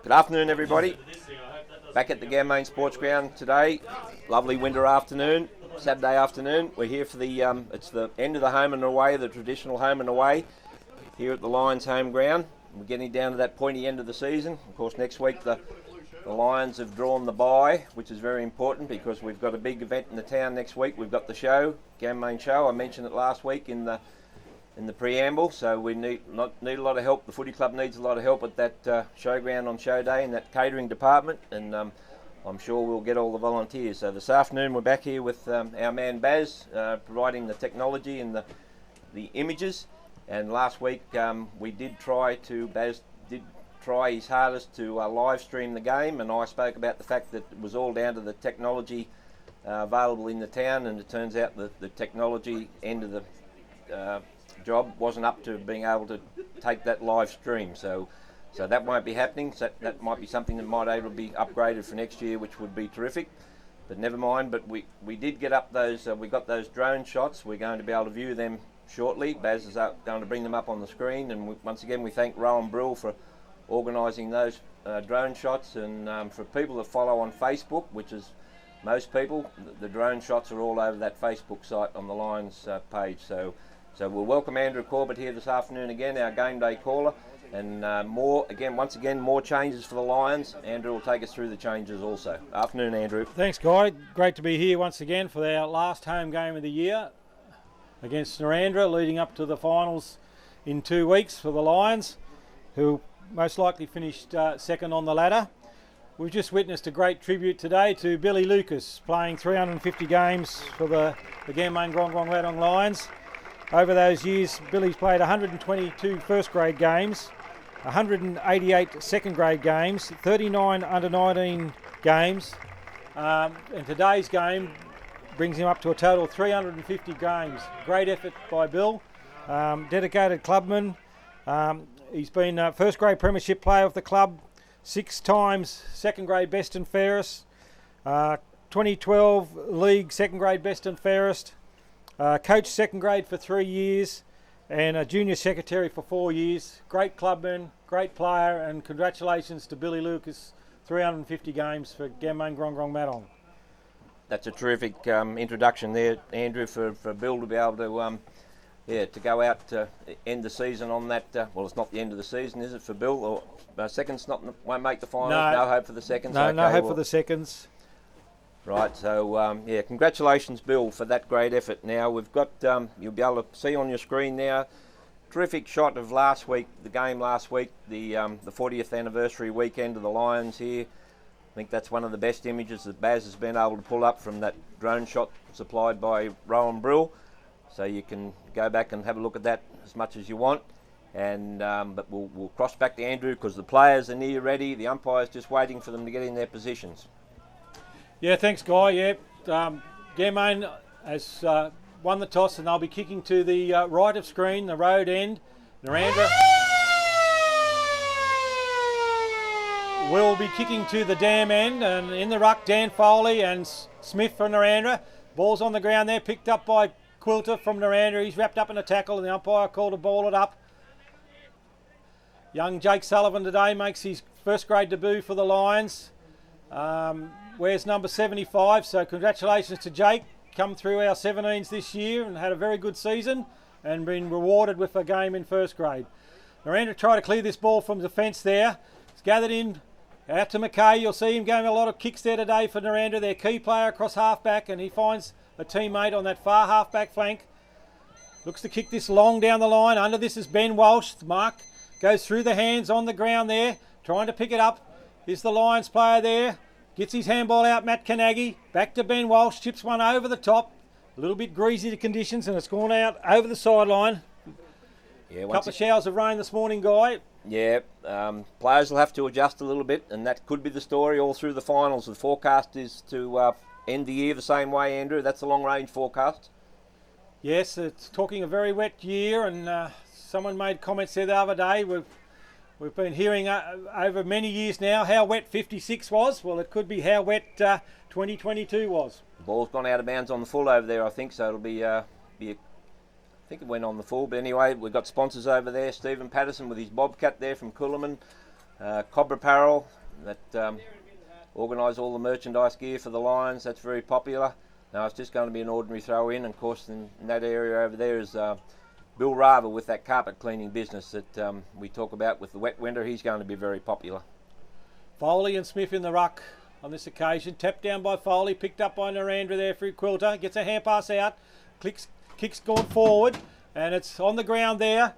Good afternoon, everybody. Back at the Gammain Sports Ground today. Lovely winter afternoon, Saturday afternoon. We're here for the it's the end of the home and away, the traditional home and away here at the Lions home ground. We're getting down to that pointy end of the season. Of course, next week the Lions have drawn the bye, which is very important because we've got a big event in the town next week. We've got the show, Gammain Show. I mentioned it last week in the preamble, so we need a lot of help. The footy club needs a lot of help at that showground on show day in that catering department, and I'm sure we'll get all the volunteers. So this afternoon we're back here with our man Baz, providing the technology and the images. And last week Baz did try his hardest to live stream the game, and I spoke about the fact that it was all down to the technology available in the town, and it turns out that the technology end of the job wasn't up to being able to take that live stream, so that won't be happening. So that might be something that might able to be upgraded for next year, which would be terrific. But never mind. But we did get up those. We got those drone shots. We're going to be able to view them shortly. Baz is going to bring them up on the screen. And once again, we thank Rowan Brill for organising those drone shots. And for people that follow on Facebook, which is most people, the drone shots are all over that Facebook site on the Lions page. So we'll welcome Andrew Corbett here this afternoon again, our game day caller, and once again, more changes for the Lions. Andrew will take us through the changes also. Afternoon, Andrew. Thanks, Guy. Great to be here once again for our last home game of the year against Narrandera, leading up to the finals in 2 weeks for the Lions, who most likely finished second on the ladder. We've just witnessed a great tribute today to Billy Lucas, playing 350 games for the Gammain Grong Lions. Over those years, Billy's played 122 first grade games, 188 second grade games, 39 under 19 games, and today's game brings him up to a total of 350 games. Great effort by Bill, dedicated clubman. He's been first grade premiership player of the club, 6 times second grade best and fairest, 2012 league second grade best and fairest. Coached second grade for 3 years and a junior secretary for 4 years. Great clubman, great player, and congratulations to Billy Lucas, 350 games for Gammain Grong Matong. That's a terrific introduction there, Andrew, for Bill to be able to to go out to end the season on that. Well, it's not the end of the season, is it, for Bill? Or seconds won't make the finals? No hope for the seconds? No, okay, no hope for the seconds. Right, so congratulations, Bill, for that great effort. Now we've got, you'll be able to see on your screen now, terrific shot of last week, the game last week, the 40th anniversary weekend of the Lions here. I think that's one of the best images that Baz has been able to pull up from that drone shot supplied by Rowan Brill. So you can go back and have a look at that as much as you want. And but we'll cross back to Andrew because the players are near ready. The umpire's just waiting for them to get in their positions. Yeah, thanks, Guy. Yeah, Gammain has won the toss and they'll be kicking to the right of screen, the road end. Narrandera will be kicking to the dam end, and in the ruck, Dan Foley and Smith from Narrandera. Ball's on the ground there, picked up by Quilter from Narrandera. He's wrapped up in a tackle and the umpire called to ball it up. Young Jake Sullivan today makes his first grade debut for the Lions. Wears number 75, so congratulations to Jake. Come through our 17s this year and had a very good season and been rewarded with a game in first grade. Narrandera try to clear this ball from the fence there. It's gathered in out to McKay. You'll see him going a lot of kicks there today for Narrandera, their key player across halfback, and he finds a teammate on that far halfback flank. Looks to kick this long down the line. Under this is Ben Walsh. Mark goes through the hands on the ground there, trying to pick it up. Is the Lions player there? Gets his handball out, Matt Kanagi. Back to Ben Walsh, chips one over the top. A little bit greasy to conditions, and it's gone out over the sideline. Yeah, couple of showers of rain this morning, Guy. Yeah, players will have to adjust a little bit, and that could be the story all through the finals. The forecast is to end the year the same way, Andrew. That's the long-range forecast. Yes, it's talking a very wet year, and someone made comments there the other day. We've been hearing over many years now how wet 56 was. Well, it could be how wet 2022 was. The ball's gone out of bounds on the full over there, I think, so it'll be a I think it went on the full, but anyway, we've got sponsors over there. Stephen Patterson with his Bobcat there from Coolaman. Cobra Apparel, that organise all the merchandise gear for the Lions. That's very popular. Now it's just going to be an ordinary throw in. And of course, in that area over there is Bill Rava with that carpet cleaning business that we talk about with the wet winter. He's going to be very popular. Foley and Smith in the ruck on this occasion. Tapped down by Foley, picked up by Narendra there for Quilter. Gets a hand pass out, kicks gone forward, and it's on the ground there.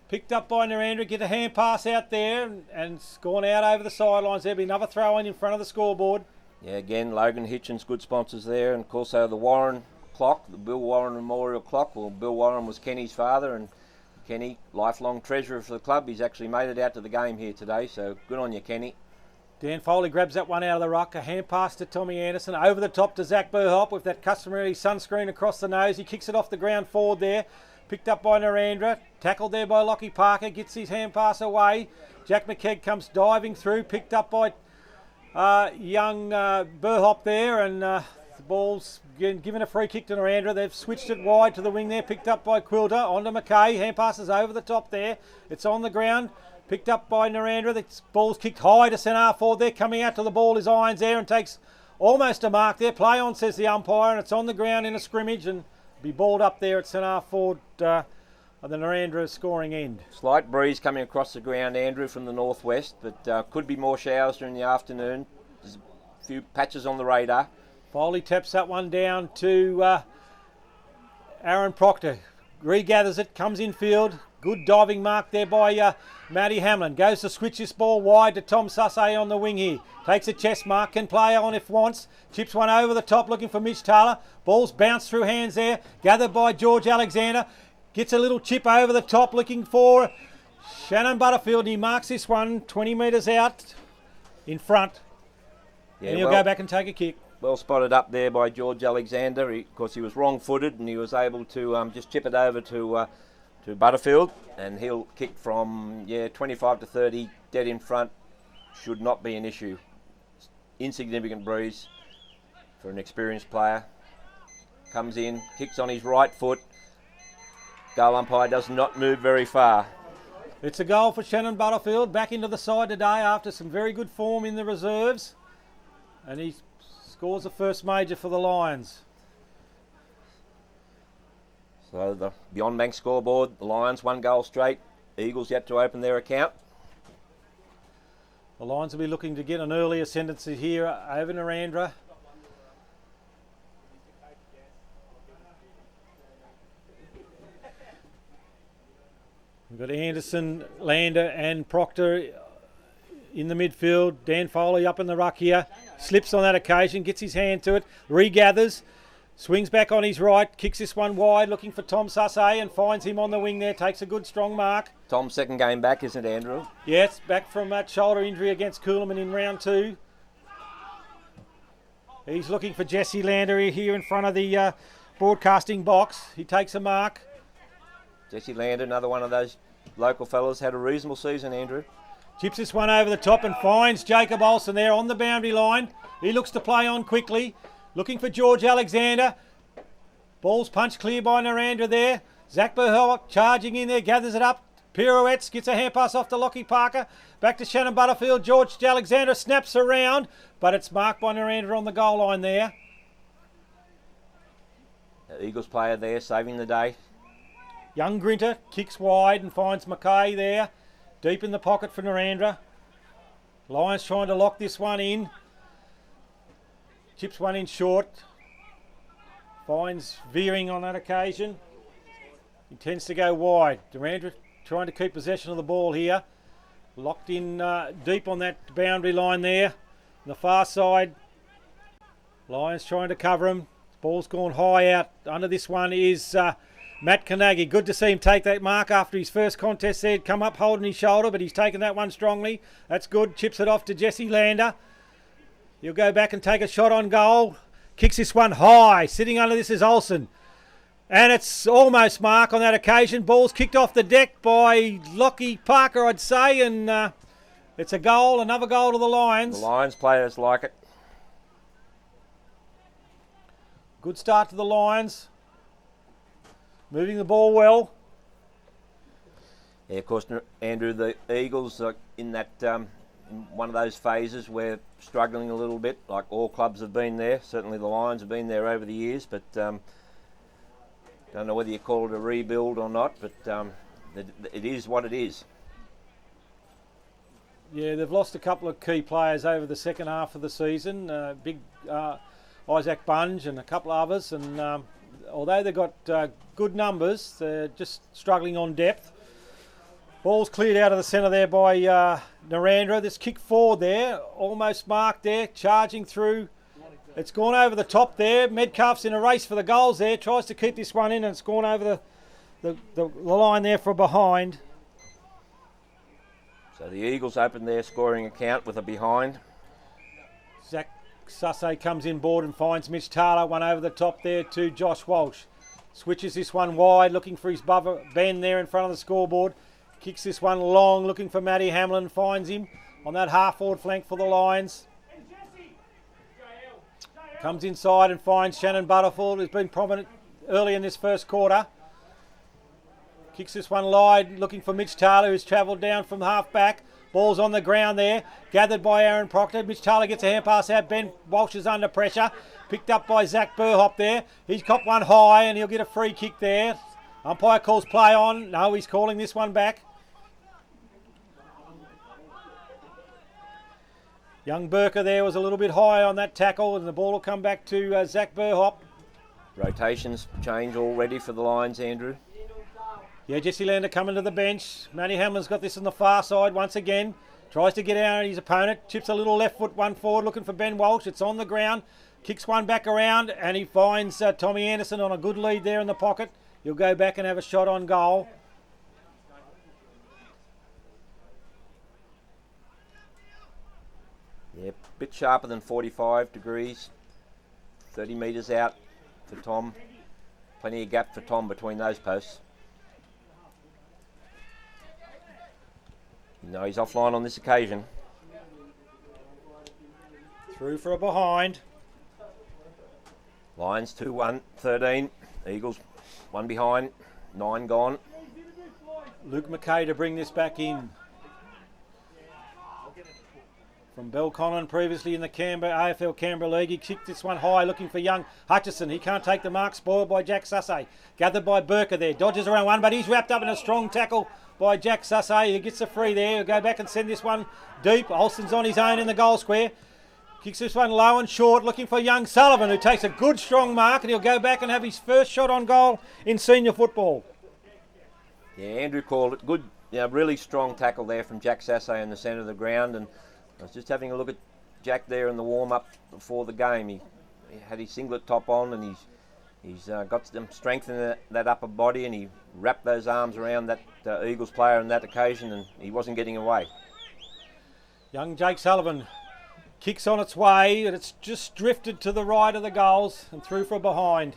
Picked up by Narendra, get a hand pass out there, and it's gone out over the sidelines. There'll be another throw in front of the scoreboard. Yeah, again, Logan Hitchens, good sponsors there, and of course the Warren clock, the Bill Warren Memorial Clock. Well, Bill Warren was Kenny's father, and Kenny, lifelong treasurer for the club. He's actually made it out to the game here today, so good on you, Kenny. Dan Foley grabs that one out of the ruck. A hand pass to Tommy Anderson. Over the top to Zach Burhop with that customary sunscreen across the nose. He kicks it off the ground forward there. Picked up by Narendra. Tackled there by Lockie Parker. Gets his hand pass away. Jack McKegg comes diving through. Picked up by young Burhop there. And the ball's given a free kick to Narendra. They've switched it wide to the wing there. Picked up by Quilter. Onto McKay. Hand passes over the top there. It's on the ground. Picked up by Narendra. The ball's kicked high to centre forward there. Coming out to the ball is Irons there and takes almost a mark there. Play on, says the umpire, and it's on the ground in a scrimmage and be balled up there at centre forward at the Narendra scoring end. Slight breeze coming across the ground, Andrew, from the northwest, but could be more showers during the afternoon. There's a few patches on the radar. Foley taps that one down to Aaron Proctor. Regathers it, comes infield. Good diving mark there by Matty Hamlin. Goes to switch this ball wide to Tom Sussay on the wing here. Takes a chest mark, can play on if wants. Chips one over the top looking for Mitch Taylor. Ball's bounced through hands there. Gathered by George Alexander. Gets a little chip over the top looking for Shannon Butterfield. He marks this one 20 metres out in front. Yeah, and he'll go back and take a kick. Well spotted up there by George Alexander. Of course, he was wrong-footed and he was able to just chip it over to Butterfield, and he'll kick from 25 to 30 dead in front. Should not be an issue. Insignificant breeze for an experienced player. Comes in, kicks on his right foot. Goal umpire does not move very far. It's a goal for Shannon Butterfield, back into the side today after some very good form in the reserves, and he scores the first major for the Lions. So the Beyond Bank scoreboard, the Lions 1 goal straight. Eagles yet to open their account. The Lions will be looking to get an early ascendancy here over Narendra. We've got Anderson, Lander and Proctor in the midfield. Dan Foley up in the ruck here. Slips on that occasion, gets his hand to it, regathers. Swings back on his right, kicks this one wide, looking for Tom Sussay and finds him on the wing there, takes a good strong mark. Tom's second game back, isn't it, Andrew? Yes, back from that shoulder injury against Coolman in round 2. He's looking for Jesse Lander here in front of the broadcasting box. He takes a mark. Jesse Lander, another one of those local fellas, had a reasonable season, Andrew. Chips this one over the top and finds Jacob Olsen there on the boundary line. He looks to play on quickly. Looking for George Alexander. Ball's punched clear by Narendra there. Zach Burhop charging in there, gathers it up. Pirouettes, gets a hand pass off to Lockie Parker. Back to Shannon Butterfield. George Alexander snaps around, but it's marked by Narendra on the goal line there. The Eagles player there, saving the day. Young Grinter kicks wide and finds McKay there. Deep in the pocket for Narendra. Lions trying to lock this one in. Chips one in short. Finds veering on that occasion. He tends to go wide. Narendra trying to keep possession of the ball here. Locked in deep on that boundary line there. On the far side. Lions trying to cover him. Ball's gone high out. Under this one is Matt Carnegie. Good to see him take that mark after his first contest there. Come up holding his shoulder, but he's taken that one strongly. That's good. Chips it off to Jesse Lander. He'll go back and take a shot on goal. Kicks this one high. Sitting under this is Olsen. And it's almost mark on that occasion. Ball's kicked off the deck by Lockie Parker, I'd say. And it's a goal, another goal to the Lions. The Lions players like it. Good start to the Lions. Moving the ball well. Yeah, of course, Andrew, the Eagles are in that in one of those phases where struggling a little bit, like all clubs have been there. Certainly the Lions have been there over the years, but don't know whether you call it a rebuild or not, but it is what it is. Yeah, they've lost a couple of key players over the second half of the season. Big Isaac Bunge and a couple of others, and although they've got good numbers, they're just struggling on depth. Ball's cleared out of the centre there by Narendra. This kick forward there, almost marked there, charging through. It's gone over the top there. Metcalf's in a race for the goals there, tries to keep this one in, and it's gone over the line there for behind. So the Eagles open their scoring account with a behind. Zach Susse comes in board and finds Mitch Taylor, one over the top there to Josh Walsh. Switches this one wide, looking for his brother Ben there in front of the scoreboard. Kicks this one long, looking for Matty Hamlin, finds him on that half-forward flank for the Lions. Comes inside and finds Shannon Butterfield, who's been prominent early in this first quarter. Kicks this one wide, looking for Mitch Taylor, who's travelled down from half-back. Ball's on the ground there, gathered by Aaron Proctor. Mitch Taylor gets a hand pass out. Ben Walsh is under pressure. Picked up by Zach Burhop there. He's got one high and he'll get a free kick there. Umpire calls play on. No, he's calling this one back. Young Burker there was a little bit high on that tackle, and the ball will come back to Zach Burhop. Rotations change already for the Lions, Andrew. Yeah, Jesse Lander coming to the bench. Matty Hamlin's got this on the far side once again. Tries to get out at his opponent. Chips a little left foot, one forward, looking for Ben Walsh. It's on the ground. Kicks one back around, and he finds Tommy Anderson on a good lead there in the pocket. He'll go back and have a shot on goal. Yeah, bit sharper than 45 degrees. 30 metres out for Tom. Plenty of gap for Tom between those posts. No, he's offline on this occasion. Through for a behind. Lions 2-1, 13. Eagles 1 behind, 9 gone. Luke McKay to bring this back in. From Belconnen previously in the AFL Canberra League. He kicked this one high looking for young Hutchison. He can't take the mark, spoiled by Jack Susse. Gathered by Burker there. Dodges around one, but he's wrapped up in a strong tackle by Jack Susse. He gets the free there. He'll go back and send this one deep. Olsen's on his own in the goal square. Kicks this one low and short, looking for young Sullivan, who takes a good strong mark, and he'll go back and have his first shot on goal in senior football. Yeah, Andrew called it good. Yeah, really strong tackle there from Jack Susse in the centre of the ground, and I was just having a look at Jack there in the warm-up before the game. He had his singlet top on, and he's got some strength in that upper body, and he wrapped those arms around that Eagles player on that occasion, and he wasn't getting away. Young Jake Sullivan kicks on its way, and it's just drifted to the right of the goals and through for a behind.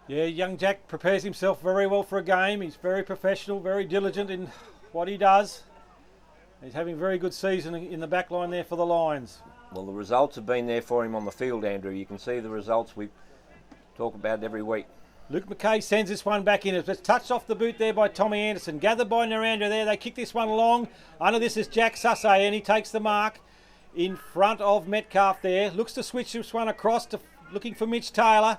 Yeah, young Jack prepares himself very well for a game. He's very professional, very diligent in what he does. He's having a very good season in the back line there for the Lions. Well, the results have been there for him on the field, Andrew. You can see the results. We talk about it every week. Luke McKay sends this one back in. It's touched off the boot there by Tommy Anderson. Gathered by Narendra there. They kick this one long. Under this is Jack Susse, and he takes the mark in front of Metcalf there. Looks to switch this one across to looking for Mitch Taylor.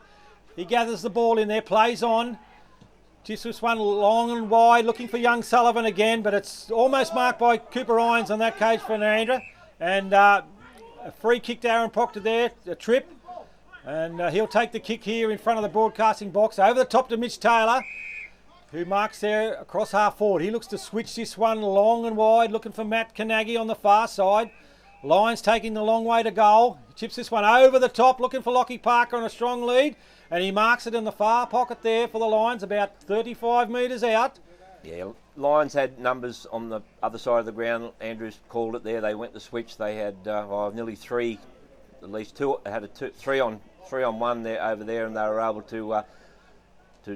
He gathers the ball in there, plays on. Just this one long and wide, looking for young Sullivan again, but it's almost marked by Cooper Irons on that cage for Narendra. And a free kick to Aaron Proctor there, a trip. And he'll take the kick here in front of the broadcasting box. Over the top to Mitch Taylor, who marks there across half forward. He looks to switch this one long and wide, looking for Matt Kanagi on the far side. Lions taking the long way to goal. He chips this one over the top, looking for Lockie Parker on a strong lead. And he marks it in the far pocket there for the Lions, about 35 metres out. Yeah, Lions had numbers on the other side of the ground. Andrews called it there. They went the switch. They had nearly three, at least two. They had a three on one there over there, and they were able to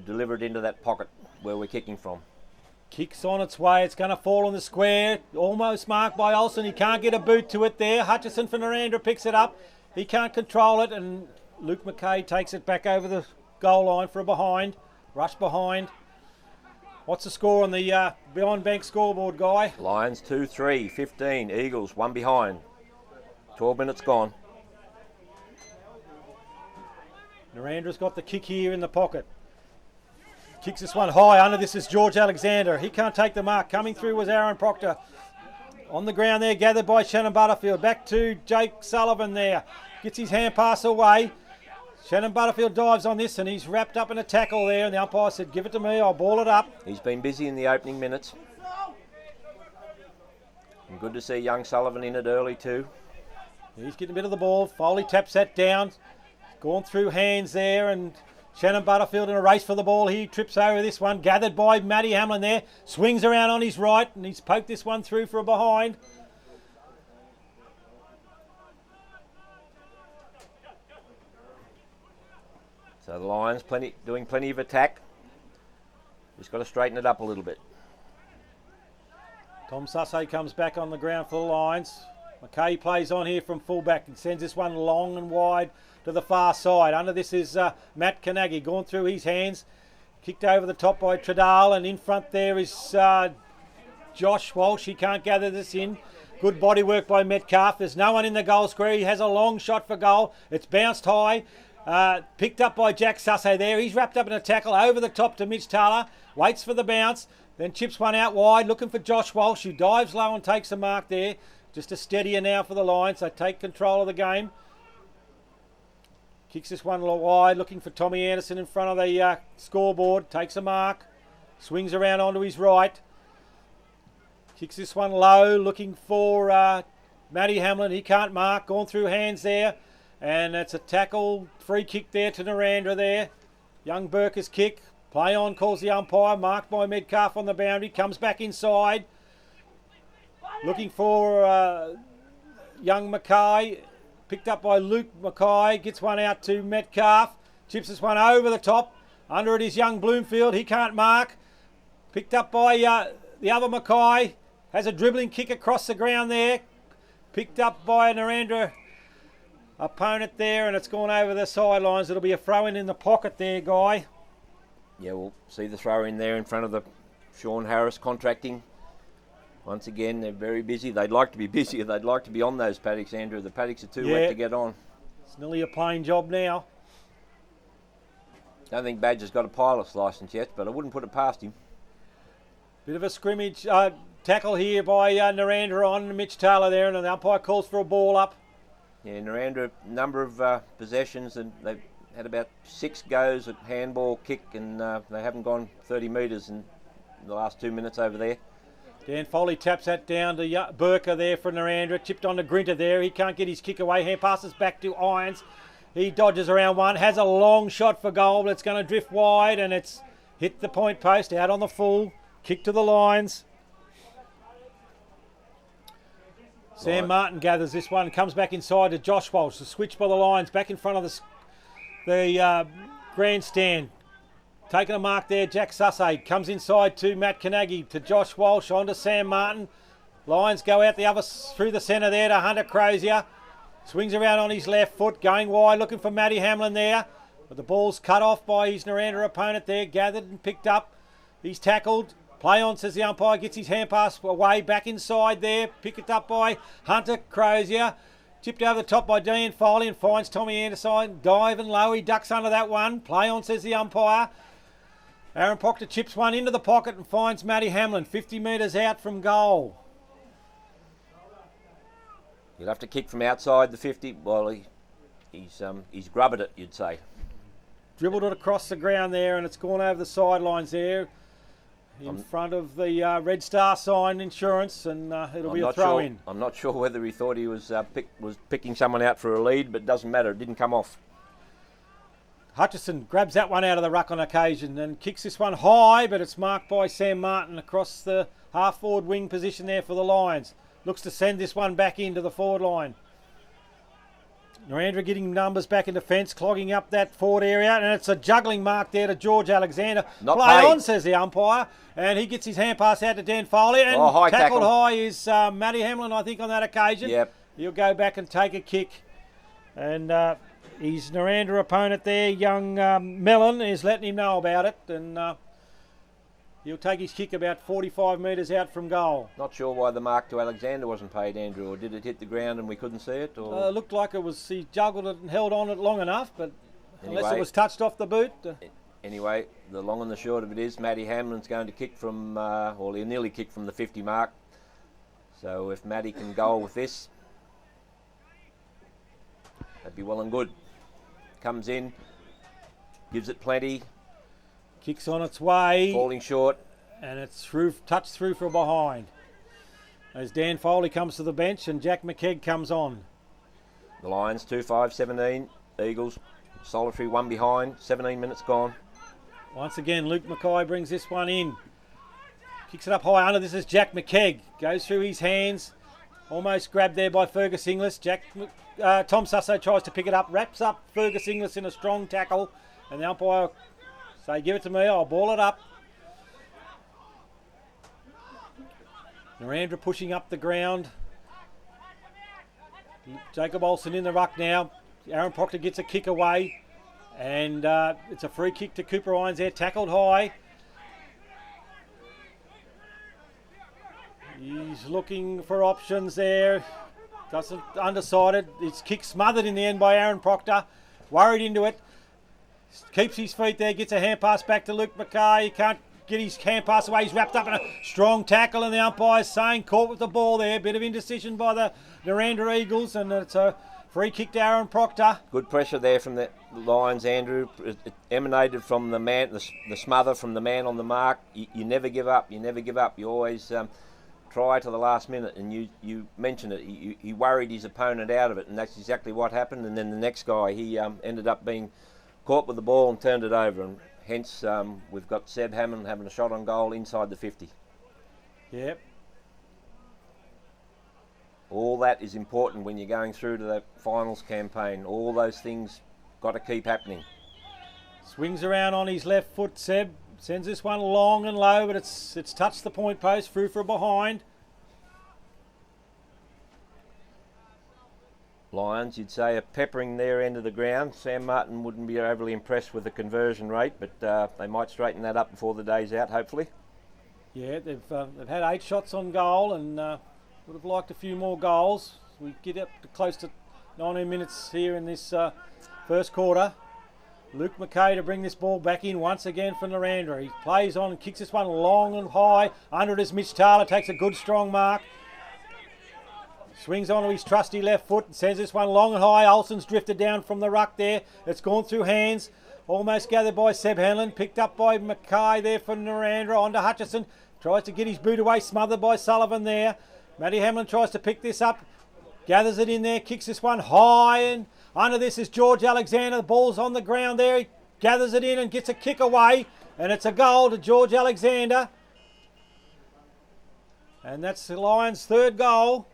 deliver it into that pocket where we're kicking from. Kicks on its way. It's going to fall on the square. Almost marked by Olsen. He can't get a boot to it there. Hutchison for Narendra picks it up. He can't control it, and Luke McKay takes it back over the goal line for a behind. Rush behind. What's the score on the Beyond Bank scoreboard, Guy? Lions 2-3, 15. Eagles 1 behind. 12 minutes gone. Narandra's got the kick here in the pocket. Kicks this one high. Under this is George Alexander. He can't take the mark. Coming through was Aaron Proctor. On the ground there, gathered by Shannon Butterfield. Back to Jake Sullivan there. Gets his hand pass away. Shannon Butterfield dives on this and he's wrapped up in a tackle there. And the umpire said, give it to me, I'll ball it up. He's been busy in the opening minutes. And good to see young Sullivan in it early too. He's getting a bit of the ball. Foley taps that down. Gone through hands there and Shannon Butterfield in a race for the ball. He trips over this one. Gathered by Matty Hamlin there. Swings around on his right and he's poked this one through for a behind. So the Lions doing plenty of attack. Just got to straighten it up a little bit. Tom Sussay comes back on the ground for the Lions. McKay plays on here from fullback and sends this one long and wide to the far side. Under this is Matt Kanagi, gone through his hands. Kicked over the top by Tredal, and in front there is Josh Walsh. He can't gather this in. Good body work by Metcalf. There's no one in the goal square. He has a long shot for goal. It's bounced high. Picked up by Jack Sussay there. He's wrapped up in a tackle over the top to Mitch Taylor. Waits for the bounce. Then chips one out wide, looking for Josh Walsh, who dives low and takes a mark there. Just a steadier now for the Lions. They take control of the game. Kicks this one wide, looking for Tommy Anderson in front of the scoreboard. Takes a mark. Swings around onto his right. Kicks this one low, looking for Matty Hamlin. He can't mark. Gone through hands there. And it's a tackle, free kick there to Narandra there. Young Burker's kick. Play on, calls the umpire. Marked by Metcalf on the boundary. Comes back inside. Looking for young Mackay. Picked up by Luke Mackay. Gets one out to Metcalf. Chips this one over the top. Under it is young Bloomfield. He can't mark. Picked up by the other Mackay. Has a dribbling kick across the ground there. Picked up by Narandra opponent there, and it's gone over the sidelines. It'll be a throw in the pocket there, Guy. Yeah, we'll see the throw in there in front of the Sean Harris contracting. Once again, they're very busy. They'd like to be busier. They'd like to be on those paddocks, Andrew. The paddocks are too wet to get on. It's nearly a plain job now. Don't think Badger's got a pilot's licence yet, but I wouldn't put it past him. Bit of a scrimmage tackle here by Narandra on Mitch Taylor there, and the umpire calls for a ball up. Yeah, Narandra, number of possessions, and they've had about 6 goes at handball kick, and they haven't gone 30 metres in the last 2 minutes over there. Dan Foley taps that down to Burker there for Narandra. Chipped on to Grinter there. He can't get his kick away. Hand passes back to Irons. He dodges around one. Has a long shot for goal, but it's going to drift wide, and it's hit the point post out on the full. Kick to the Lions. Sam Martin gathers this one, comes back inside to Josh Walsh. The switch by the Lions back in front of the grandstand. Taking a mark there, Jack Sussay comes inside to Matt Kanagi, to Josh Walsh, on to Sam Martin. Lions go out the other through the centre there to Hunter Crozier. Swings around on his left foot, going wide, looking for Matty Hamlin there. But the ball's cut off by his Narandra opponent there, gathered and picked up. He's tackled. Play on, says the umpire, gets his hand pass away, back inside there. Picked it up by Hunter Crozier. Chipped over the top by Dan Foley and finds Tommy Anderson. Diving low, he ducks under that one. Play on, says the umpire. Aaron Proctor chips one into the pocket and finds Matty Hamlin 50 metres out from goal. You'll have to kick from outside the 50. Well, he's grubbered it, you'd say. Dribbled it across the ground there, and it's gone over the sidelines there in front of the Red Star sign insurance, and it'll be a throw-in. I'm not sure whether he thought he was picking someone out for a lead, but it doesn't matter. It didn't come off. Hutchison grabs that one out of the ruck on occasion and kicks this one high, but it's marked by Sam Martin across the half-forward wing position there for the Lions. Looks to send this one back into the forward line. Narandra getting numbers back in defence, clogging up that forward area, and it's a juggling mark there to George Alexander. Play on, says the umpire, and he gets his hand pass out to Dan Foley, and tackled high is Matty Hamlin, I think, on that occasion. Yep. He'll go back and take a kick, and his Narandra opponent there, young Mellon, is letting him know about it, and He'll take his kick about 45 metres out from goal. Not sure why the mark to Alexander wasn't paid, Andrew, or did it hit the ground and we couldn't see it? Or Looked like it was, he juggled it and held on it long enough, but unless Anyway. it was touched off the boot. Anyway, the long and the short of it is Matty Hamlin's going to kick from, or he'll nearly kick from the 50 mark. So if Matty can goal with this, that'd be well and good. Comes in, gives it plenty, Kicks on its way, falling short. and it's through, touched through from behind. As Dan Foley comes to the bench and Jack McKegg comes on. The Lions 2-5-17, Eagles solitary, one behind, 17 minutes gone. Once again, Luke Mackay brings this one in. Kicks it up high under. This is Jack McKegg. Goes through his hands. Almost grabbed there by Fergus Inglis. Tom Susso tries to pick it up. Wraps up Fergus Inglis in a strong tackle. And the umpire say, give it to me. I'll ball it up. Narendra pushing up the ground. Jacob Olsen in the ruck now. Aaron Proctor gets a kick away. And it's a free kick to Cooper Irons there. Tackled high. He's looking for options there. Doesn't undecided. His kick smothered in the end by Aaron Proctor. Worried into it. Keeps his feet there. Gets a hand pass back to Luke Mackay. He can't get his hand pass away. He's wrapped up in a strong tackle, and the umpire's saying caught with the ball there. Bit of indecision by the Narendra Eagles, and it's a free kick to Aaron Proctor. Good pressure there from the Lions, Andrew. It emanated from the man, the smother from the man on the mark. You never give up. You never give up. You always try to the last minute, and you mentioned it. He worried his opponent out of it, and that's exactly what happened. And then the next guy, he ended up being caught with the ball and turned it over, and hence we've got Seb Hammond having a shot on goal inside the 50. Yep. All that is important when you're going through to the finals campaign. All those things got to keep happening. Swings around on his left foot, Seb. Sends this one long and low, but it's touched the point post, through from behind. Lions, you'd say, are peppering their end of the ground. Sam Martin wouldn't be overly impressed with the conversion rate, but they might straighten that up before the day's out, hopefully. Yeah, they've had 8 shots on goal and would have liked a few more goals. We get up to close to 19 minutes here in this first quarter. Luke Mackay to bring this ball back in once again for Narendra. He plays on and kicks this one long and high. Under it is Mitch Taylor, takes a good strong mark. Swings onto his trusty left foot and sends this one long and high. Olsen's drifted down from the ruck there. It's gone through hands. Almost gathered by Seb Hanlon. Picked up by Mackay there for Narendra. On to Hutchison. Tries to get his boot away. Smothered by Sullivan there. Matty Hamlin tries to pick this up. Gathers it in there. Kicks this one high. And under this is George Alexander. The ball's on the ground there. He gathers it in and gets a kick away. And it's a goal to George Alexander. And that's the Lions' third goal.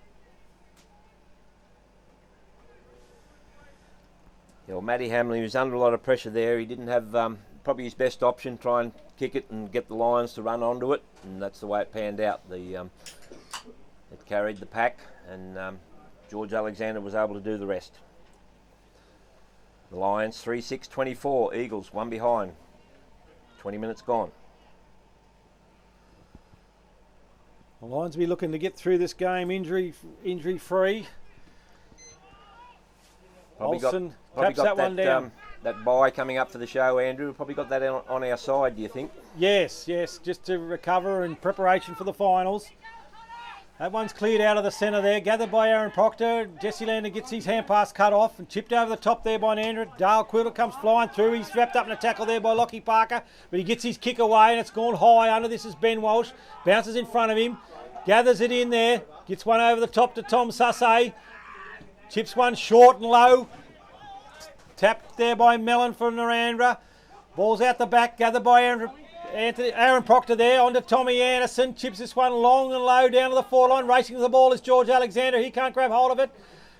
Yeah, well, Matty Hamlin was under a lot of pressure there. He didn't have probably his best option, try and kick it and get the Lions to run onto it, and that's the way it panned out. It carried the pack, and George Alexander was able to do the rest. The Lions 3-6-24, Eagles one behind, 20 minutes gone. The Lions will be looking to get through this game injury free. Olsen taps that one down. That bye coming up for the show, Andrew. Probably got that on our side, do you think? Yes, just to recover in preparation for the finals. That one's cleared out of the centre there, gathered by Aaron Proctor. Jesse Lander gets his hand pass cut off and chipped over the top there by Nandra. Dale Quilter comes flying through. He's wrapped up in a tackle there by Lockie Parker, but he gets his kick away and it's gone high. Under this is Ben Walsh. Bounces in front of him, gathers it in there, gets one over the top to Tom Sussay. Chips one short and low. Tapped there by Mellon for Narendra. Ball's out the back, gathered by Aaron Proctor there, onto Tommy Anderson. Chips this one long and low down to the 4 line. Racing to the ball is George Alexander. He can't grab hold of it.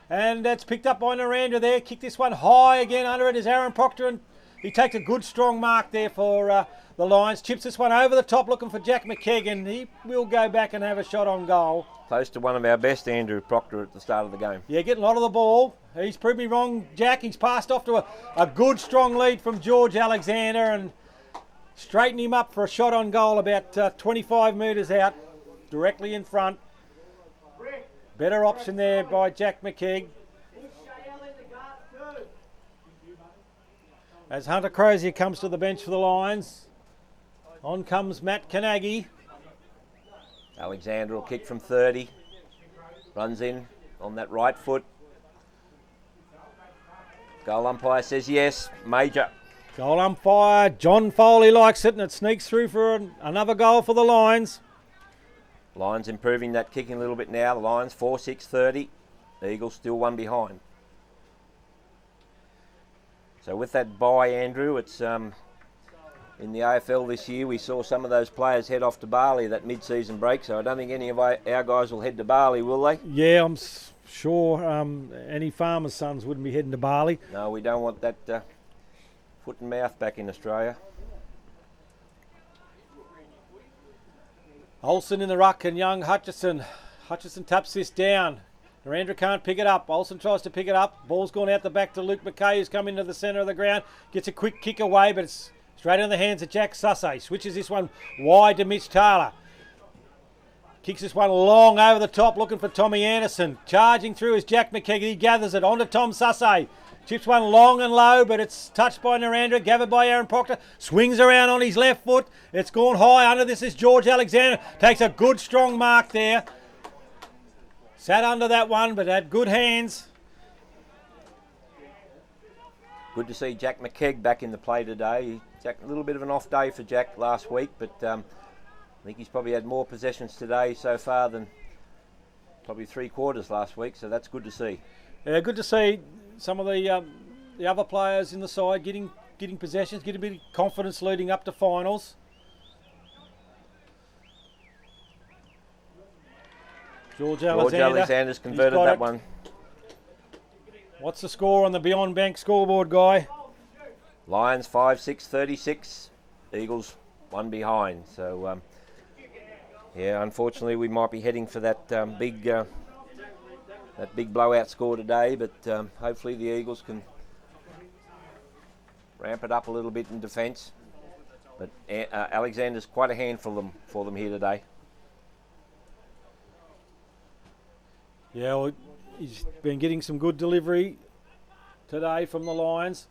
And it's picked up by Narendra there. Kick this one high again. Under it is Aaron Proctor. And he takes a good strong mark there for the Lions. Chips this one over the top looking for Jack McKegg. And he will go back and have a shot on goal. Close to one of our best, Andrew Proctor, at the start of the game. Yeah, getting a lot of the ball. He's proved me wrong, Jack. He's passed off to a good, strong lead from George Alexander, and straighten him up for a shot on goal about 25 metres out, directly in front. Better option there by Jack McKeag. As Hunter Crozier comes to the bench for the Lions, on comes Matt Canaghi. Alexander will kick from 30. Runs in on that right foot. Goal umpire says yes. Major. Goal umpire John Foley likes it, and it sneaks through for another goal for the Lions. Lions improving that kicking a little bit now. The Lions 4-6-30. The Eagles still one behind. So with that bye, Andrew, it's in the AFL this year we saw some of those players head off to Bali that mid-season break, so I don't think any of our guys will head to Bali, will they? Yeah, I'm sure any farmers' sons wouldn't be heading to Bali. No, we don't want that foot and mouth back in Australia. Olsen in the ruck and young Hutchison. Hutchison taps this down. Narendra can't pick it up. Olsen tries to pick it up. Ball's gone out the back to Luke McKay, who's come into the centre of the ground. Gets a quick kick away, but it's straight in the hands of Jack Sussay. Switches this one wide to Mitch Taylor. Kicks this one long over the top, looking for Tommy Anderson. Charging through is Jack McKeag. He gathers it onto Tom Sussay. Chips one long and low, but it's touched by Narendra, gathered by Aaron Proctor. Swings around on his left foot. It's gone high under. This is George Alexander. Takes a good strong mark there. Sat under that one, but had good hands. Good to see Jack McKeag back in the play today. A little bit of an off day for Jack last week, but I think he's probably had more possessions today so far than probably 3/4 last week, so that's good to see. Yeah, good to see some of the other players in the side getting possessions, getting a bit of confidence leading up to finals. George Alexander's converted that one. What's the score on the Beyond Bank scoreboard, Guy? Lions 5-6-36. Eagles one behind. So, yeah, unfortunately we might be heading for that big blowout score today, but hopefully the Eagles can ramp it up a little bit in defence. But Alexander's quite a handful for them here today. Yeah, well, he's been getting some good delivery today from the Lions.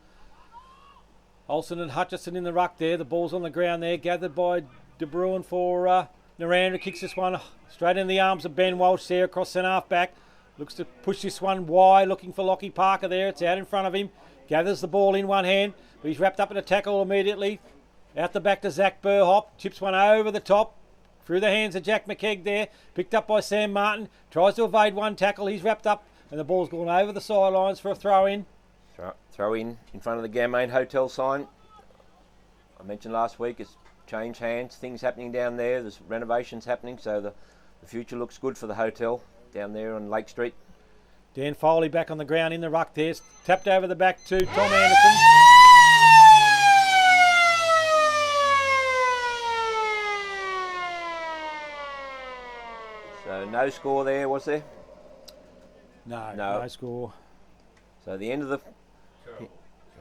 Olsen and Hutchison in the ruck there. The ball's on the ground there, gathered by De Bruin for Narendra. Kicks this one straight in the arms of Ben Walsh there across centre half back. Looks to push this one wide, looking for Lockie Parker there. It's out in front of him. Gathers the ball in one hand, but he's wrapped up in a tackle immediately. Out the back to Zach Burhop. Chips one over the top. Through the hands of Jack McKeag there. Picked up by Sam Martin. Tries to evade one tackle. He's wrapped up and the ball's gone over the sidelines for a throw-in. Throw in front of the Gammain Hotel sign. I mentioned last week it's changed hands. Things happening down there. There's renovations happening, so the future looks good for the hotel down there on Lake Street. Dan Foley back on the ground in the ruck there. Tapped over the back to Tom Anderson. So no score there, was there? No score. So the end of the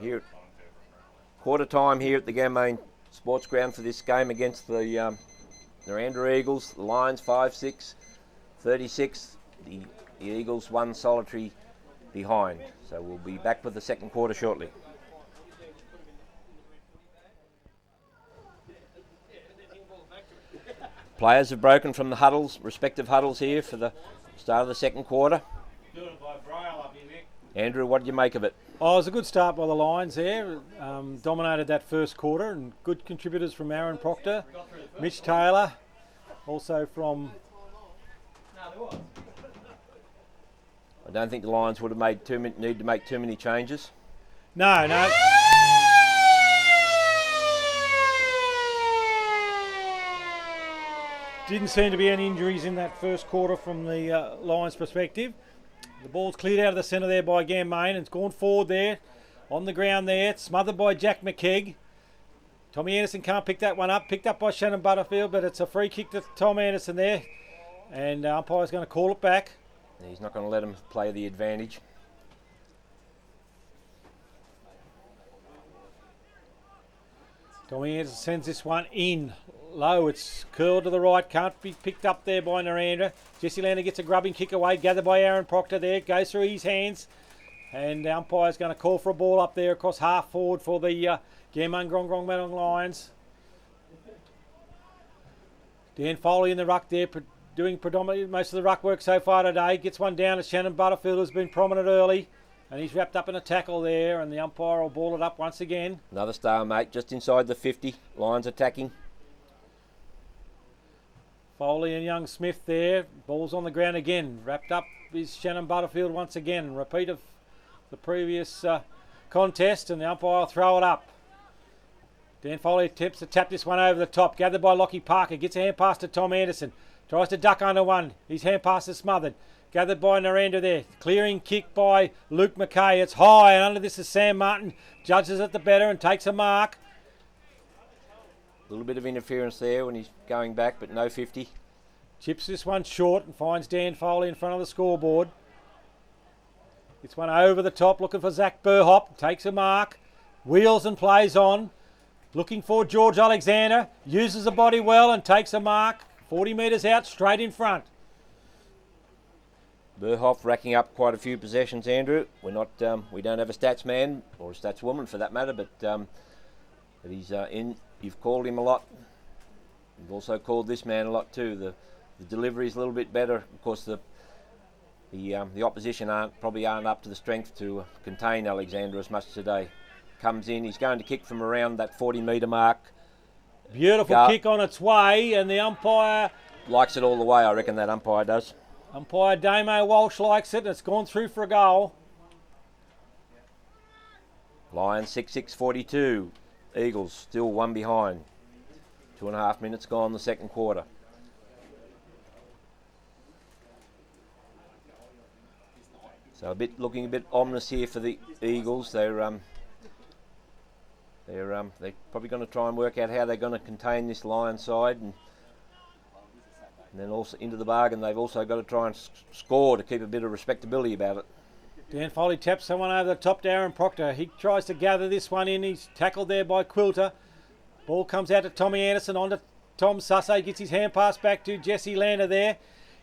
here quarter time here at the Gammain Sports Ground for this game against the Narendra Eagles. The Lions 5-6-36. The Eagles one solitary behind. So we'll be back with the second quarter shortly. Players have broken from the huddles, respective huddles here for the start of the second quarter. Andrew, what did you make of it? Oh, it was a good start by the Lions there. Dominated that first quarter, and good contributors from Aaron Proctor, Mitch Taylor, also from... I don't think the Lions would have need to make too many changes. No. Didn't seem to be any injuries in that first quarter from the Lions' perspective. The ball's cleared out of the centre there by Gammain and it's gone forward there. On the ground there, it's smothered by Jack McKeag. Tommy Anderson can't pick that one up. Picked up by Shannon Butterfield, but it's a free kick to Tom Anderson there. And umpire's going to call it back. He's not going to let him play the advantage. Tommy Anderson sends this one in low. It's curled to the right. Can't be picked up there by Narendra. Jesse Lander gets a grubbing kick away. Gathered by Aaron Proctor there. Goes through his hands. And the umpire's going to call for a ball up there across half forward for the Gammon Grong Lions. Dan Foley in the ruck there, doing predominantly most of the ruck work so far today. Gets one down to Shannon Butterfield, who's been prominent early. And he's wrapped up in a tackle there, and the umpire will ball it up once again. Another stalemate just inside the 50. Lions attacking. Foley and young Smith there. Ball's on the ground again. Wrapped up is Shannon Butterfield once again. Repeat of the previous contest, and the umpire will throw it up. Dan Foley attempts to tap this one over the top. Gathered by Lockie Parker. Gets a hand pass to Tom Anderson. Tries to duck under one. His hand pass is smothered. Gathered by Narendra there. Clearing kick by Luke McKay. It's high, and under this is Sam Martin. Judges it the better and takes a mark. A little bit of interference there when he's going back, but no 50. Chips this one short and finds Dan Foley in front of the scoreboard. Gets one over the top, looking for Zach Burhop. Takes a mark. Wheels and plays on. Looking for George Alexander. Uses the body well and takes a mark. 40 metres out, straight in front. Burhoff racking up quite a few possessions, Andrew. We don't have a stats man or a stats woman for that matter, but he's in. You've called him a lot. You've also called this man a lot too. The delivery is a little bit better. Of course, the opposition probably aren't up to the strength to contain Alexander as much today. Comes in. He's going to kick from around that 40-metre mark. Beautiful kick on its way, and the umpire likes it all the way. I reckon that umpire does. Umpire Damo Walsh likes it, and it's gone through for a goal. Lions 6-6-42. Eagles still one behind. 2.5 minutes gone the second quarter. So looking a bit ominous here for the Eagles. They're probably going to try and work out how they're going to contain this Lions side, and then also into the bargain they've also got to try and score to keep a bit of respectability about it. Dan Foley taps someone over the top to Aaron Proctor. He tries to gather this one in. He's tackled there by Quilter. Ball comes out to Tommy Anderson, on to Tom Sussay. Gets his hand pass back to Jesse Lander there.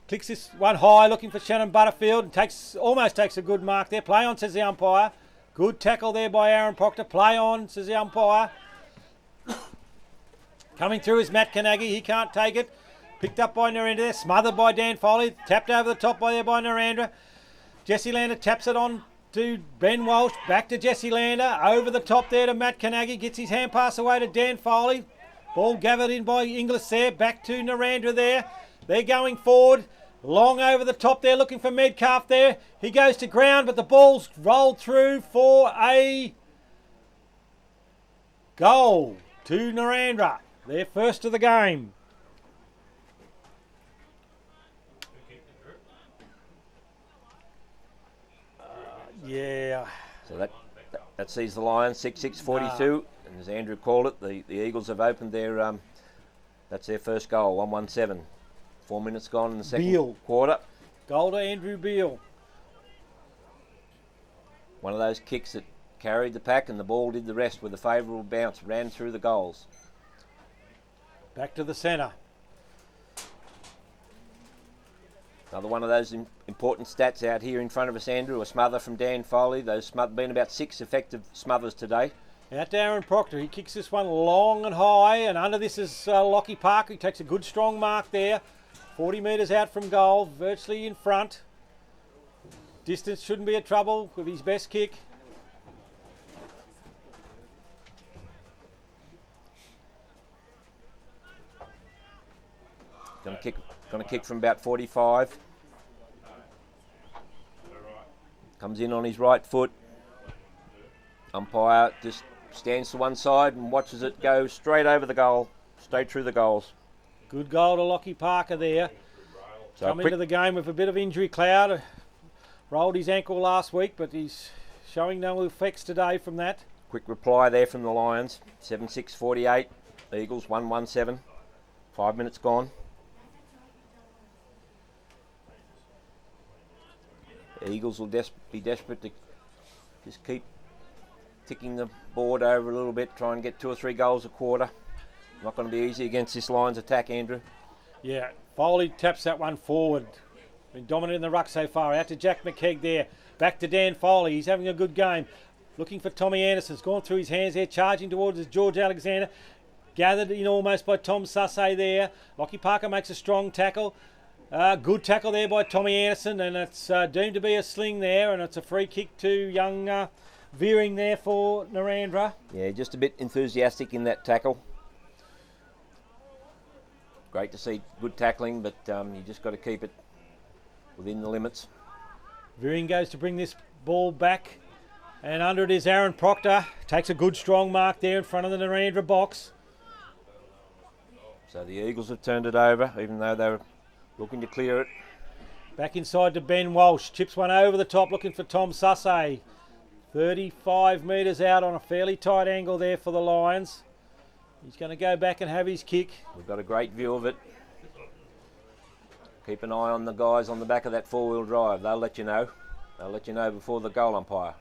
Clicks this one high, looking for Shannon Butterfield. And almost takes a good mark there. Play on, says the umpire. Good tackle there by Aaron Proctor. Play on, says the umpire. Coming through is Matt Kanagi. He can't take it. Picked up by Narendra there. Smothered by Dan Foley. Tapped over the top by Narendra. Jesse Lander taps it on to Ben Walsh. Back to Jesse Lander. Over the top there to Matt Kanagi. Gets his hand pass away to Dan Foley. Ball gathered in by Inglis there. Back to Narendra there. They're going forward. Long over the top there, looking for Medcalf there. He goes to ground, but the ball's rolled through for a goal to Narendra. Their first of the game. Yeah. So that sees the Lions 6-6-42, and as Andrew called it, the Eagles have opened their that's their first goal, 1-1-7. 4 minutes gone in the second quarter. Goal to Andrew Beale. One of those kicks that carried the pack and the ball did the rest with a favourable bounce, ran through the goals. Back to the centre. Another one of those important stats out here in front of us, Andrew. A smother from Dan Foley. Those been about 6 effective smothers today. Out to Aaron Proctor. He kicks this one long and high, and under this is Lockie Parker. He takes a good strong mark there. 40 metres out from goal, virtually in front. Distance shouldn't be a trouble with his best kick. Going to kick from about 45. Comes in on his right foot. Umpire just stands to one side and watches it go straight over the goal, straight through the goals. Good goal to Lockie Parker there. So come into the game with a bit of injury cloud. Rolled his ankle last week, but he's showing no effects today from that. Quick reply there from the Lions. 7-6-48. Eagles 1-1-7. 5 minutes gone. The Eagles will be desperate to just keep ticking the board over a little bit, try and get 2 or 3 goals a quarter. Not going to be easy against this Lions attack, Andrew. Yeah, Foley taps that one forward. Been dominant in the ruck so far. Out to Jack McKeag there. Back to Dan Foley. He's having a good game. Looking for Tommy Anderson's gone through his hands there, charging towards his George Alexander. Gathered in almost by Tom Sussay there. Lockie Parker makes a strong tackle. Good tackle there by Tommy Anderson, and it's deemed to be a sling there, and it's a free kick to young Veering there for Narendra. Yeah, just a bit enthusiastic in that tackle. Great to see good tackling, but you just got to keep it within the limits. Veering goes to bring this ball back, and under it is Aaron Proctor. Takes a good strong mark there in front of the Narendra box. So the Eagles have turned it over, even though they were looking to clear it. Back inside to Ben Walsh. Chips one over the top, looking for Tom Sussay. 35 metres out on a fairly tight angle there for the Lions. He's going to go back and have his kick. We've got a great view of it. Keep an eye on the guys on the back of that 4-wheel drive. They'll let you know. They'll let you know before the goal umpire.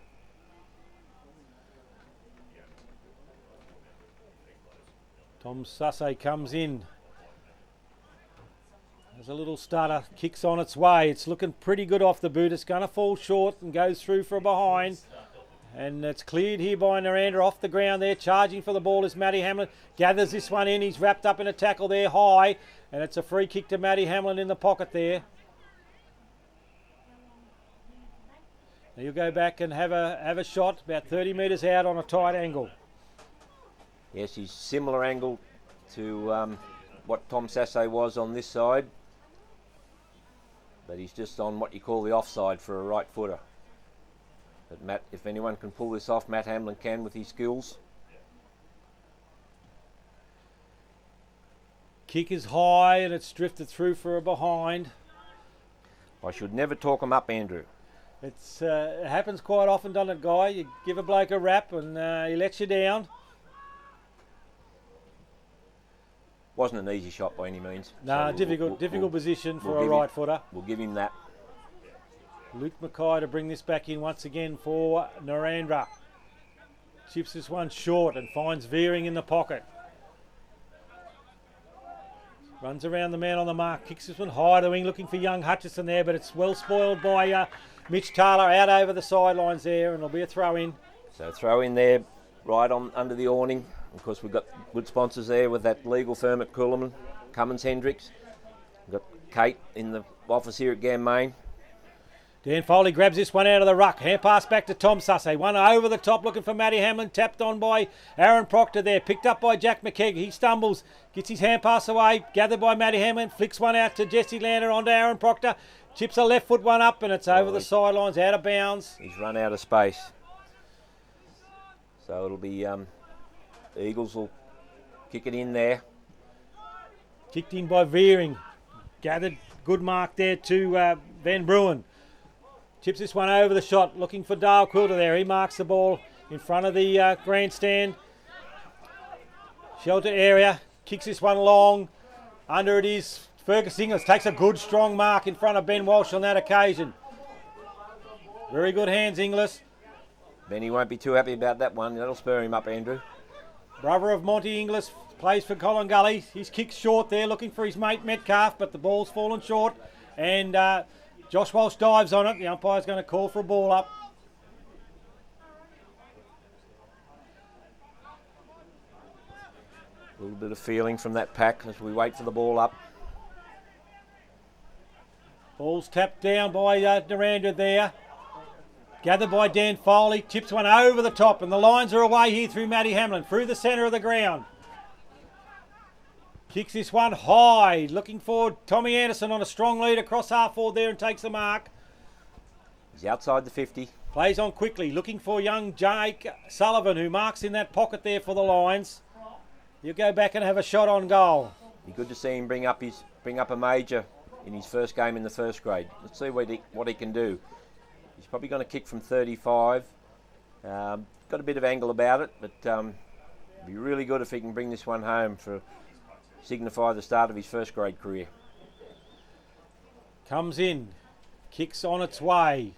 Tom Sussay comes in. There's a little stutter, kicks on its way. It's looking pretty good off the boot. It's going to fall short and goes through for a behind. And it's cleared here by Narendra off the ground there. Charging for the ball is Matty Hamlin. Gathers this one in. He's wrapped up in a tackle there high. And it's a free kick to Matty Hamlin in the pocket there. Now you'll go back and have a shot about 30 metres out on a tight angle. Yes, he's similar angle to what Tom Sussay was on this side. But he's just on what you call the offside for a right footer. But Matt, if anyone can pull this off, Matt Hamlin can with his skills. Kick is high and it's drifted through for a behind. I should never talk him up, Andrew. It happens quite often, doesn't it, Guy? You give a bloke a rap and he lets you down. Wasn't an easy shot by any means. No, so difficult position for a right footer. We'll give him that. Luke Mackay to bring this back in once again for Narendra. Chips this one short and finds Veering in the pocket. Runs around the man on the mark, kicks this one high to wing, looking for young Hutchison there, but it's well spoiled by Mitch Taylor out over the sidelines there, and it'll be a throw in. So throw in there, right on under the awning. Of course, we've got good sponsors there with that legal firm at Coolman, Cummins Hendricks. We've got Kate in the office here at Gammain. Dan Foley grabs this one out of the ruck. Hand pass back to Tom Sussay. One over the top looking for Matty Hamlin. Tapped on by Aaron Proctor there. Picked up by Jack McKeag. He stumbles. Gets his hand pass away. Gathered by Matty Hamlin. Flicks one out to Jesse Lander onto Aaron Proctor. Chips a left foot one up and it's over the sidelines, out of bounds. He's run out of space. So it'll be Eagles will kick it in there. Kicked in by Veering. Gathered. Good mark there to Van Bruin. Chips this one over the shot, looking for Dale Quilter there. He marks the ball in front of the grandstand. Shelter area, kicks this one long. Under it is Fergus Inglis, takes a good strong mark in front of Ben Walsh on that occasion. Very good hands, Inglis. Benny won't be too happy about that one. That'll spur him up, Andrew. Brother of Monty Inglis, plays for Colin Gully. His kick's short there, looking for his mate Metcalf, but the ball's fallen short. And Josh Walsh dives on it. The umpire's going to call for a ball up. A little bit of feeling from that pack as we wait for the ball up. Ball's tapped down by Narendra there. Gathered by Dan Foley. Chips one over the top and the Lions are away here through Matty Hamlin. Through the centre of the ground. Kicks this one high, looking for Tommy Anderson on a strong lead across half forward there and takes the mark. He's outside the 50. Plays on quickly, looking for young Jake Sullivan who marks in that pocket there for the Lions. He'll go back and have a shot on goal. Be good to see him bring up a major in his first game in the first grade. Let's see what he can do. He's probably going to kick from 35. Got a bit of angle about it, but it'd be really good if he can bring this one home for signify the start of his first grade career. Comes in, kicks on its way.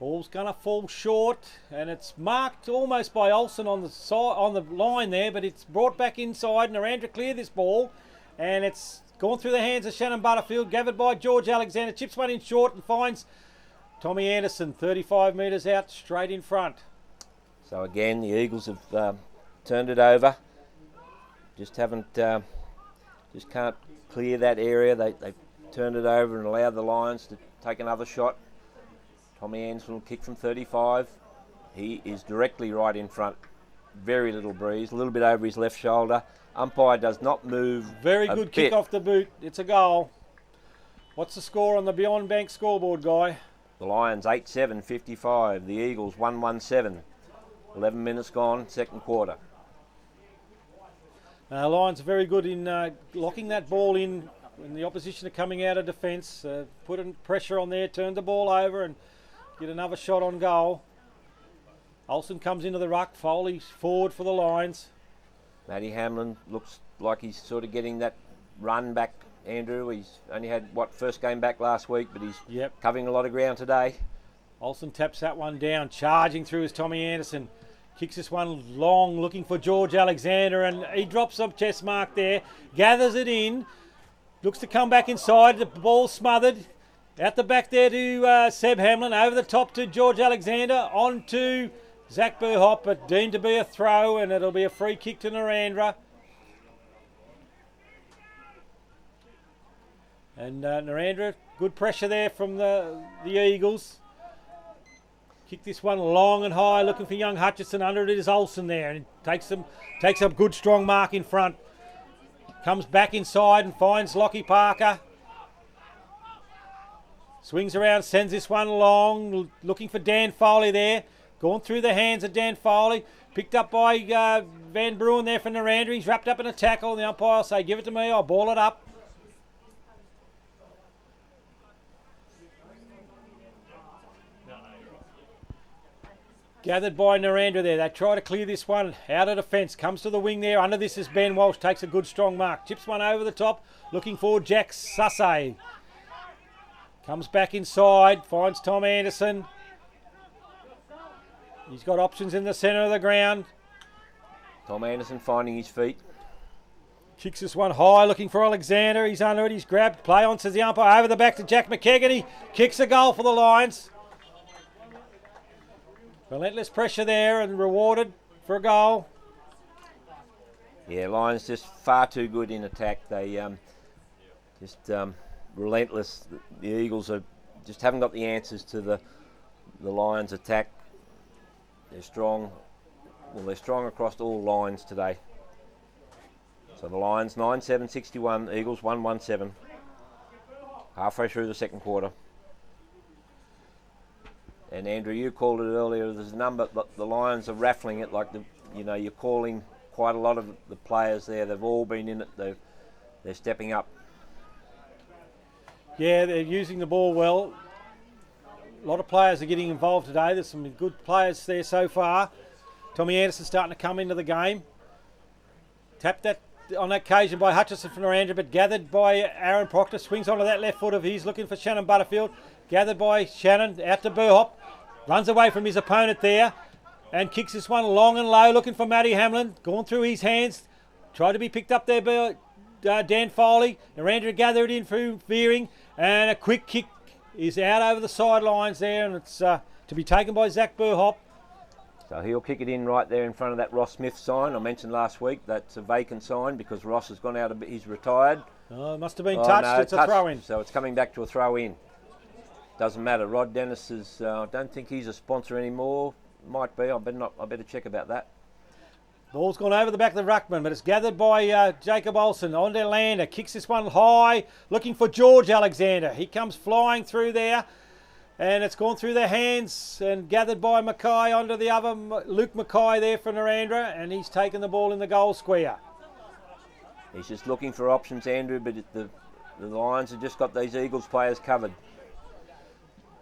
Ball's going to fall short, and it's marked almost by Olsen on the side, on the line there, but it's brought back inside. Narendra cleared this ball, and it's gone through the hands of Shannon Butterfield, gathered by George Alexander, chips one in short and finds Tommy Anderson 35 metres out, straight in front. So again, the Eagles have turned it over. Just haven't, just can't clear that area. They've turned it over and allowed the Lions to take another shot. Tommy Anderson will kick from 35. He is directly right in front. Very little breeze, a little bit over his left shoulder. Umpire does not move. Very good kick off the boot. It's a goal. What's the score on the Beyond Bank scoreboard, Guy? The Lions 8-7-55. The Eagles 1-1-7. 11 minutes gone, second quarter. Lions are very good in locking that ball in when the opposition are coming out of defence. Putting pressure on there, turn the ball over and get another shot on goal. Olsen comes into the ruck. Foley's forward for the Lions. Matty Hamlin looks like he's sort of getting that run back, Andrew. He's only had, first game back last week, but he's covering a lot of ground today. Olsen taps that one down. Charging through is Tommy Anderson. Kicks this one long, looking for George Alexander, and he drops a chest mark there. Gathers it in. Looks to come back inside. The ball smothered. Out the back there to Seb Hamlin. Over the top to George Alexander. On to Zach Burhop, but deemed to be a throw, and it'll be a free kick to Narendra. And Narendra, good pressure there from the Eagles. Kick this one long and high, looking for young Hutchison. Under it is Olsen there, and takes a good strong mark in front. Comes back inside and finds Lockie Parker. Swings around, sends this one long, looking for Dan Foley there. Gone through the hands of Dan Foley. Picked up by Van Bruin there for Narendra. He's wrapped up in a tackle. The umpire will say, give it to me, I'll ball it up. Gathered by Narendra there. They try to clear this one out of defence. Comes to the wing there. Under this is Ben Walsh. Takes a good strong mark. Chips one over the top. Looking for Jack Sussay. Comes back inside. Finds Tom Anderson. He's got options in the centre of the ground. Tom Anderson finding his feet. Kicks this one high. Looking for Alexander. He's under it. He's grabbed. Play on, says the umpire. Over the back to Jack McKegan. Kicks a goal for the Lions. Relentless pressure there and rewarded for a goal. Yeah, Lions just far too good in attack. They just relentless. The Eagles just haven't got the answers to the Lions' attack. They're strong. Well, they're strong across all lines today. So the Lions 9-7-61, Eagles 1-1-7. Halfway through the second quarter. And Andrew, you called it earlier. There's a number. The Lions are raffling it like you're calling quite a lot of the players there. They've all been in it. They're stepping up. Yeah, they're using the ball well. A lot of players are getting involved today. There's some good players there so far. Tommy Anderson starting to come into the game. Tapped that on that occasion by Hutchison from Narendra, but gathered by Aaron Proctor. Swings onto that left foot of his, looking for Shannon Butterfield. Gathered by Shannon, out to Burhop. Runs away from his opponent there and kicks this one long and low, looking for Matty Hamlin. Gone through his hands. Tried to be picked up there by Dan Foley. Narendra gathered in through veering, and a quick kick is out over the sidelines there, and it's to be taken by Zach Burhop. So he'll kick it in right there in front of that Ross Smith sign I mentioned last week. That's a vacant sign because Ross has gone out. He's retired. Oh, it must have been touched. No, it's a throw in. So it's coming back to a throw in. Doesn't matter. Rod Dennis is. I don't think he's a sponsor anymore. Might be. I better check about that. Ball's gone over the back of the ruckman, but it's gathered by Jacob Olsen. On to Lander. Kicks this one high, looking for George Alexander. He comes flying through there, and it's gone through their hands and gathered by Mackay onto the other Luke Mackay there for Narendra, and he's taken the ball in the goal square. He's just looking for options, Andrew, but the Lions have just got these Eagles players covered.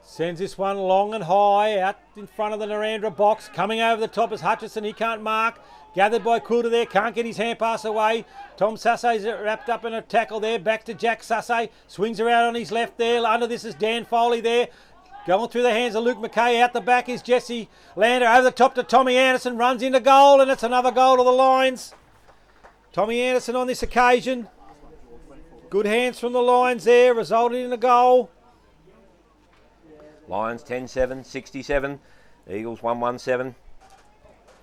Sends this one long and high out in front of the Narendra box. Coming over the top is Hutchison. He can't mark. Gathered by Coulter there. Can't get his hand pass away. Tom Sassay's wrapped up in a tackle there. Back to Jack Sussay. Swings around on his left there. Under this is Dan Foley there. Going through the hands of Luke McKay. Out the back is Jesse Lander. Over the top to Tommy Anderson. Runs into goal, and it's another goal to the Lions. Tommy Anderson on this occasion. Good hands from the Lions there, resulted in a goal. Lions 10-7, 67. Eagles 1-1-7.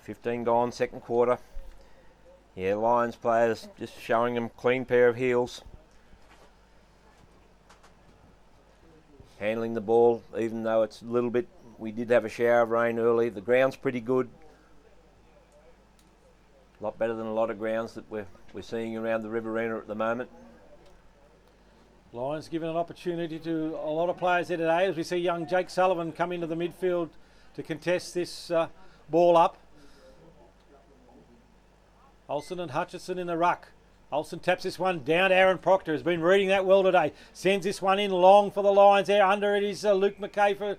15 gone, second quarter. Yeah, Lions players just showing them clean pair of heels. Handling the ball, even though it's a little bit, we did have a shower of rain early. The ground's pretty good. A lot better than a lot of grounds that we're seeing around the Riverina at the moment. Lions given an opportunity to a lot of players there today, as we see young Jake Sullivan come into the midfield to contest this ball up. Olsen and Hutchison in the ruck. Olsen taps this one down. Aaron Proctor has been reading that well today. Sends this one in long for the Lions there. Under it is Luke McKay for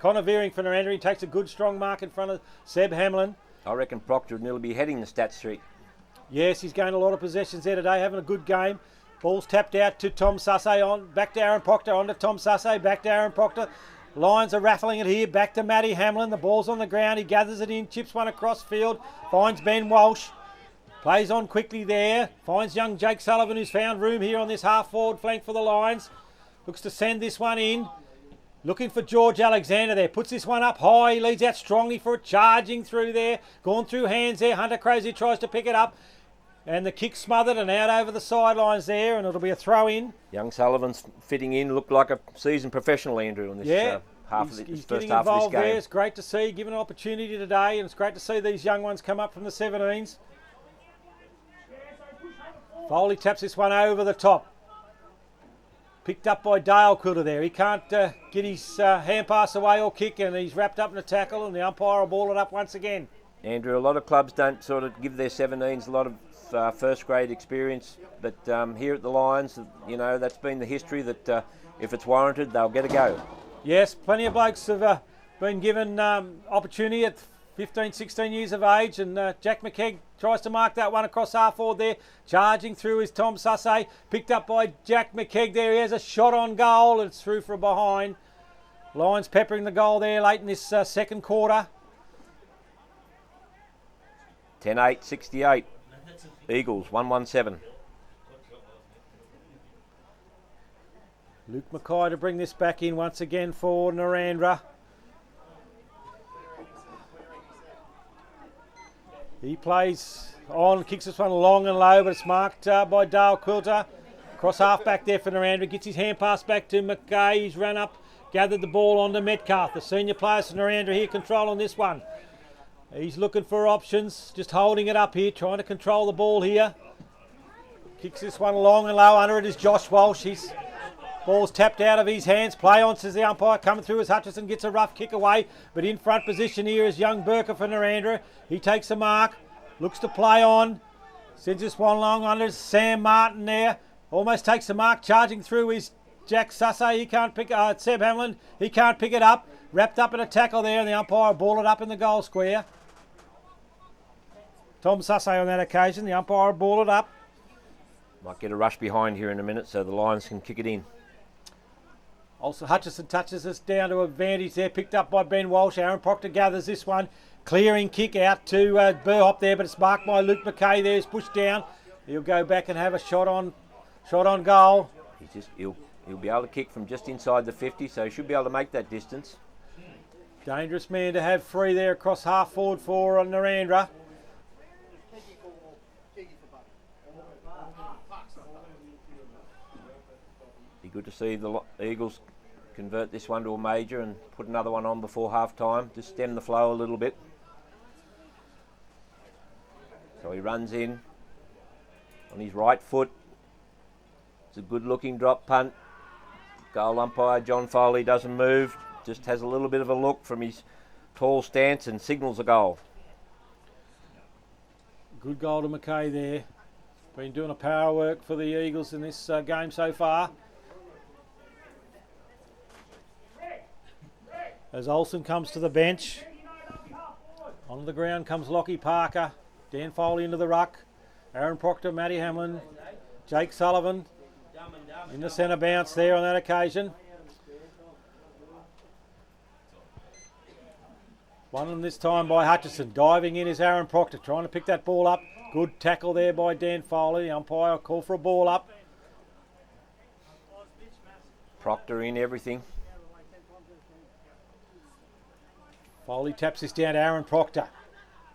Connor Veering for Narendra. He takes a good strong mark in front of Seb Hamlin. I reckon Proctor would nearly be heading the stat street. Yes, he's gained a lot of possessions there today, having a good game. Ball's tapped out to Tom Sussay, on back to Aaron Proctor, on to Tom Sussay, back to Aaron Proctor. Lions are raffling it here, back to Matty Hamlin. The ball's on the ground, he gathers it in, chips one across field, finds Ben Walsh. Plays on quickly there, finds young Jake Sullivan, who's found room here on this half-forward flank for the Lions. Looks to send this one in. Looking for George Alexander there. Puts this one up high. He leads out strongly for it. Charging through there. Gone through hands there. Hunter Crazy tries to pick it up. And the kick smothered and out over the sidelines there. And it'll be a throw in. Young Sullivan's fitting in. Looked like a seasoned professional, Andrew, on this he's first half of this game. There. It's great to see. Given an opportunity today. And it's great to see these young ones come up from the 17s. Foley taps this one over the top. Picked up by Dale Quilter there. He can't get his hand pass away or kick, and he's wrapped up in a tackle, and the umpire will ball it up once again. Andrew, a lot of clubs don't sort of give their 17s a lot of first grade experience, but here at the Lions, you know, that's been the history that if it's warranted, they'll get a go. Yes, plenty of blokes have been given opportunity at 15, 16 years of age, and Jack McKegg tries to mark that one across half forward there. Charging through is Tom Sussay, picked up by Jack McKegg there. He has a shot on goal, it's through for a behind. Lions peppering the goal there late in this second quarter. 10-8, 68. Eagles 1-1-7. Luke Mackay to bring this back in once again for Narendra. He plays on, kicks this one long and low, but it's marked by Dale Quilter. Cross half back there for Narendra. Gets his hand pass back to McKay. He's run up, gathered the ball onto Metcalf. The senior players for Narendra here control on this one. He's looking for options, just holding it up here, trying to control the ball here. Kicks this one long and low. Under it is Josh Walsh. His ball's tapped out of his hands. Play on, says the umpire. Coming through as Hutchison gets a rough kick away. But in front position here is young Burker for Narendra. He takes a mark. Looks to play on. Sends this one long under Sam Martin there. Almost takes a mark. Charging through is Jack Sussay. He can't pick it. Seb Hamlin. He can't pick it up. Wrapped up in a tackle there, and the umpire ball it up in the goal square. Tom Sussay on that occasion. The umpire ball it up. Might get a rush behind here in a minute so the Lions can kick it in. Also, Hutchison touches us down to advantage there, picked up by Ben Walsh. Aaron Proctor gathers this one. Clearing kick out to Burhop there, but it's marked by Luke McKay there. He's pushed down. He'll go back and have a shot on goal. He'll be able to kick from just inside the 50, so he should be able to make that distance. Dangerous man to have free there across half forward for Narendra. Be good to see the Eagles convert this one to a major and put another one on before half time. Just stem the flow a little bit. So he runs in on his right foot. It's a good looking drop punt. Goal umpire John Foley doesn't move. Just has a little bit of a look from his tall stance and signals a goal. Good goal to McKay there. Been doing a power work for the Eagles in this game so far. As Olsen comes to the bench. On the ground comes Lockie Parker. Dan Foley into the ruck. Aaron Proctor, Matty Hamlin, Jake Sullivan in the centre bounce there on that occasion. Won this time by Hutchison. Diving in is Aaron Proctor, trying to pick that ball up. Good tackle there by Dan Foley. The umpire call for a ball up. Proctor in everything. Foley taps this down to Aaron Proctor.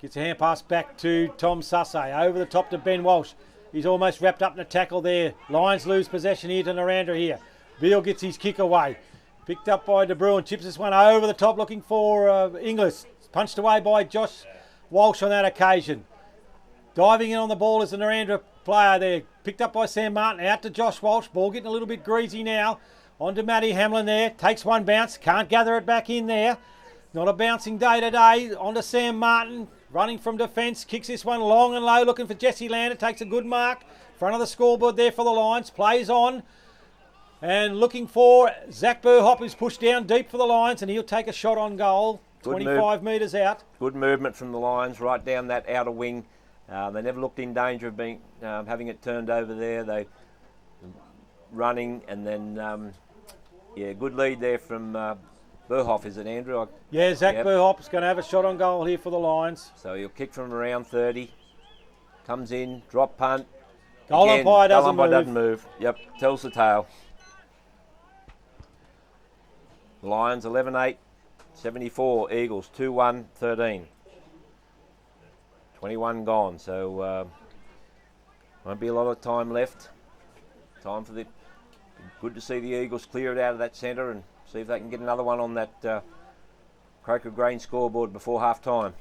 Gets a hand pass back to Tom Sussay. Over the top to Ben Walsh. He's almost wrapped up in a tackle there. Lions lose possession here to Narandra here. Beale gets his kick away. Picked up by De Bruin. Chips this one over the top looking for Inglis. Punched away by Josh Walsh on that occasion. Diving in on the ball is the Narandra player there. Picked up by Sam Martin. Out to Josh Walsh. Ball getting a little bit greasy now. On to Matty Hamlin there. Takes one bounce. Can't gather it back in there. Not a bouncing day today. On to Sam Martin. Running from defence. Kicks this one long and low. Looking for Jesse Lander. Takes a good mark. Front of the scoreboard there for the Lions. Plays on. And looking for Zach Burhop, who's pushed down deep for the Lions. And he'll take a shot on goal. 25 metres out. Good movement from the Lions right down that outer wing. They never looked in danger of being having it turned over there. They running and then good lead there from Burhoff, is it, Andrew? Yeah, Zach Burhop's going to have a shot on goal here for the Lions. So he'll kick from around 30. Comes in, drop punt. Goal umpire doesn't move. Yep, tells the tale. The Lions 11-8, 74. Eagles 2-1, 13. 21 gone, so won't be a lot of time left. Time for good to see the Eagles clear it out of that centre and see if they can get another one on that Croker Grain scoreboard before half time.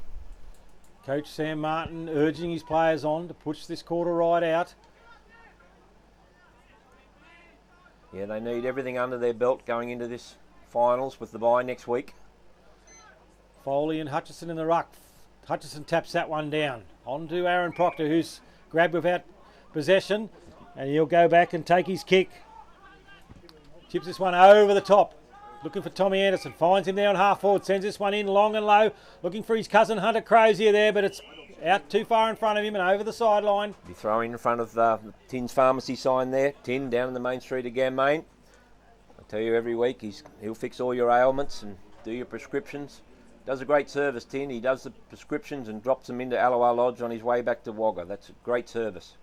Coach Sam Martin urging his players on to push this quarter right out. Yeah, they need everything under their belt going into this finals with the bye next week. Foley and Hutchison in the ruck. Hutchison taps that one down. On to Aaron Proctor, who's grabbed without possession, and he'll go back and take his kick. Chips this one over the top. Looking for Tommy Anderson. Finds him there on half forward. Sends this one in long and low. Looking for his cousin Hunter Crozier there, but it's out too far in front of him and over the sideline. Be throwing in front of the Tin's Pharmacy sign there. Tin down in the main street of Gammain. I tell you every week he'll fix all your ailments and do your prescriptions. Does a great service, Tin. He does the prescriptions and drops them into Aloha Lodge on his way back to Wagga. That's a great service.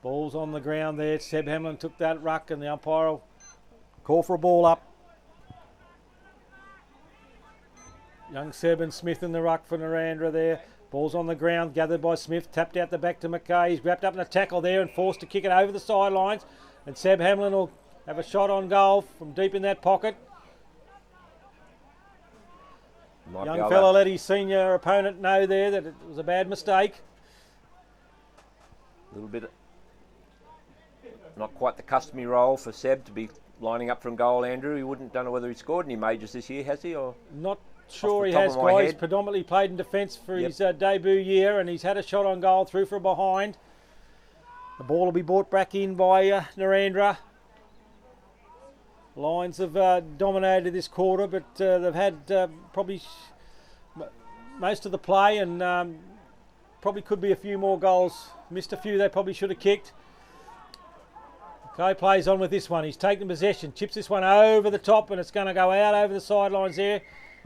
Ball's on the ground there. Seb Hamlin took that ruck and the umpire will call for a ball up. Young Seb and Smith in the ruck for Narandra there. Ball's on the ground, gathered by Smith, tapped out the back to McKay. He's wrapped up in a tackle there and forced to kick it over the sidelines. And Seb Hamlin will have a shot on goal from deep in that pocket. Young fella let his senior opponent know there that it was a bad mistake. A little bit, not quite the customary role for Seb to be lining up from goal, Andrew. He don't know whether he scored any majors this year, has he? Or not sure he has, guys. He's predominantly played in defence for his debut year, and he's had a shot on goal through from behind. The ball will be brought back in by Narandra. Lions have dominated this quarter, but they've had probably most of the play and probably could be a few more goals. Missed a few they probably should have kicked. Okay, plays on with this one. He's taken possession, chips this one over the top, and it's going to go out over the sidelines there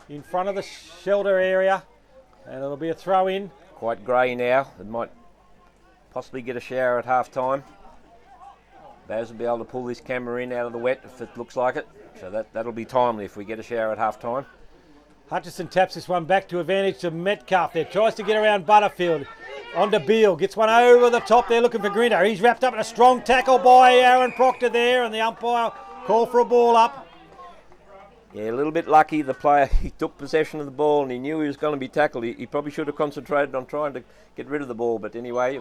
in front of the shelter area, and it'll be a throw in. Quite grey now. It might possibly get a shower at half time. Baz will be able to pull this camera in out of the wet if it looks like it. So that'll be timely if we get a shower at half time. Hutchison taps this one back to advantage to Metcalf there. Tries to get around Butterfield. On to Beale. Gets one over the top there looking for Grinter. He's wrapped up in a strong tackle by Aaron Proctor there, and the umpire called for a ball up. Yeah, a little bit lucky. The player, he took possession of the ball and he knew he was going to be tackled. He probably should have concentrated on trying to get rid of the ball. But anyway,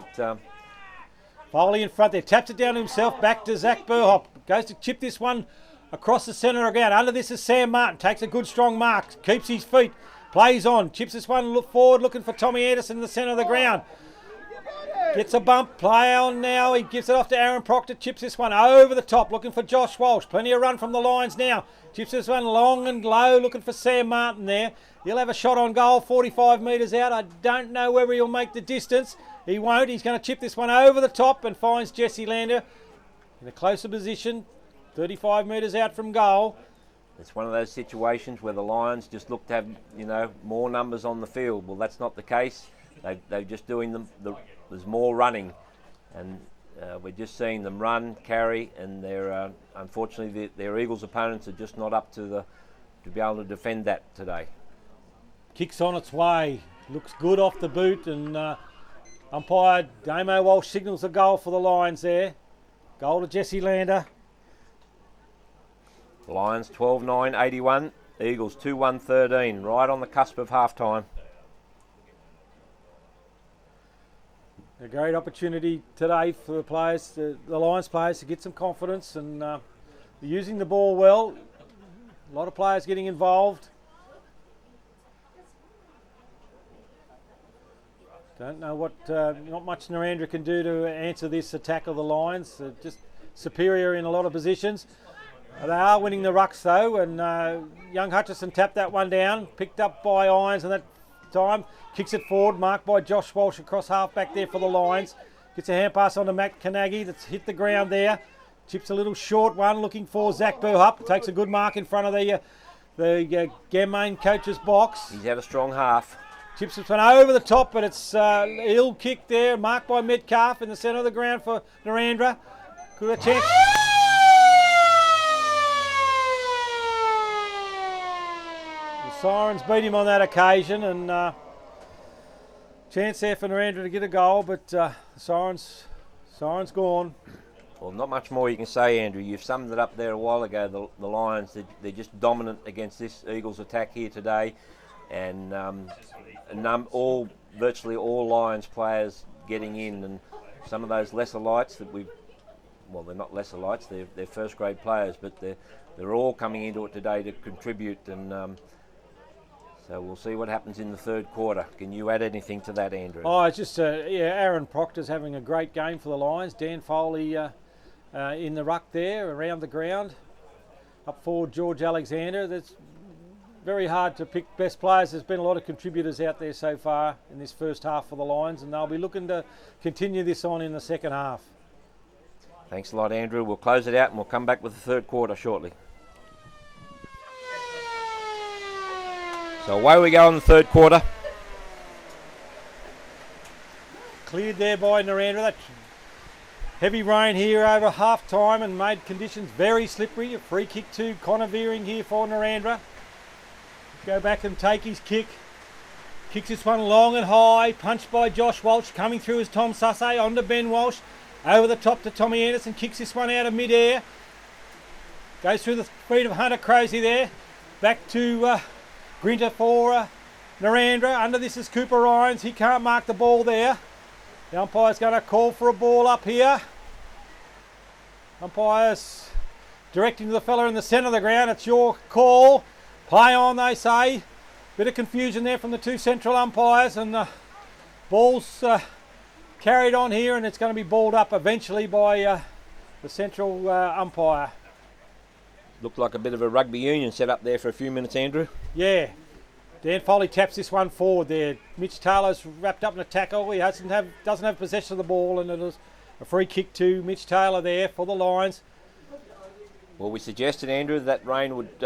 Foley in front there, taps it down himself, back to Zach Burhop. Goes to chip this one across the centre of the ground. Under this is Sam Martin, takes a good strong mark, keeps his feet, plays on, chips this one forward, looking for Tommy Anderson in the centre of the ground. Gets a bump, play on now, he gives it off to Aaron Proctor, chips this one over the top, looking for Josh Walsh. Plenty of run from the Lions now. Chips this one long and low, looking for Sam Martin there. He'll have a shot on goal, 45 metres out. I don't know whether he'll make the distance. He won't. He's going to chip this one over the top and finds Jesse Lander in a closer position, 35 metres out from goal. it's one of those situations where the Lions just look to have, you know, more numbers on the field. Well, that's not the case. They're just doing there's more running, and we're just seeing them run, carry, and they're unfortunately their Eagles opponents are just not up to be able to defend that today. Kicks on its way, looks good off the boot, and umpire Damo Walsh signals a goal for the Lions there. Goal to Jesse Lander. Lions 12-9-81, Eagles 2-1-13, right on the cusp of half-time. A great opportunity today for the players, the Lions players, to get some confidence, and they're using the ball well. A lot of players getting involved. Don't know what, not much Narendra can do to answer this attack of the Lions. They're just superior in a lot of positions. They are winning the rucks though, and young Hutchison tapped that one down, picked up by Irons, and that time kicks it forward, marked by Josh Walsh across half back there for the Lions. Gets a hand pass on to Matt Kanagi that's hit the ground there. Chips a little short one, looking for Zach Burhup. Takes a good mark in front of the Gammane coach's box. He's had a strong half. Chips it over the top, but it's ill kick there, marked by Metcalf in the centre of the ground for Narendra. Good chance. The Sirens beat him on that occasion, and chance there for Narendra to get a goal, but the Sirens gone. Well, not much more you can say, Andrew. You've summed it up there a while ago. The Lions, they're just dominant against this Eagles attack here today, and virtually all Lions players getting in, and some of those lesser lights that they're not lesser lights, they're first grade players, but they're all coming into it today to contribute, and so we'll see what happens in the third quarter. Can you add anything to that, Andrew? Oh, it's just Aaron Proctor's having a great game for the Lions. Dan Foley in the ruck there, around the ground. Up forward, George Alexander. That's very hard to pick best players. There's been a lot of contributors out there so far in this first half for the Lions, and they'll be looking to continue this on in the second half. Thanks a lot, Andrew. We'll close it out and we'll come back with the third quarter shortly. So away we go in the third quarter. Cleared there by Narendra. That heavy rain here over half time and made conditions very slippery. A free kick to Connor Veering here for Narendra. Go back and take his kick. Kicks this one long and high. Punched by Josh Walsh. Coming through is Tom Sussay. On to Ben Walsh. Over the top to Tommy Anderson. Kicks this one out of mid-air. Goes through the feet of Hunter Crozier there. Back to Grinter for Narendra. Under this is Cooper Ryans. He can't mark the ball there. The umpire's going to call for a ball up here. Umpire's directing to the fella in the centre of the ground. It's your call. Play on, they say. Bit of confusion there from the two central umpires, and the ball's carried on here, and it's going to be balled up eventually by the central umpire. Looked like a bit of a rugby union set up there for a few minutes, Andrew. Yeah. Dan Foley taps this one forward there. Mitch Taylor's wrapped up in a tackle. He doesn't have possession of the ball, and it was a free kick to Mitch Taylor there for the Lions. Well, we suggested, Andrew, that rain would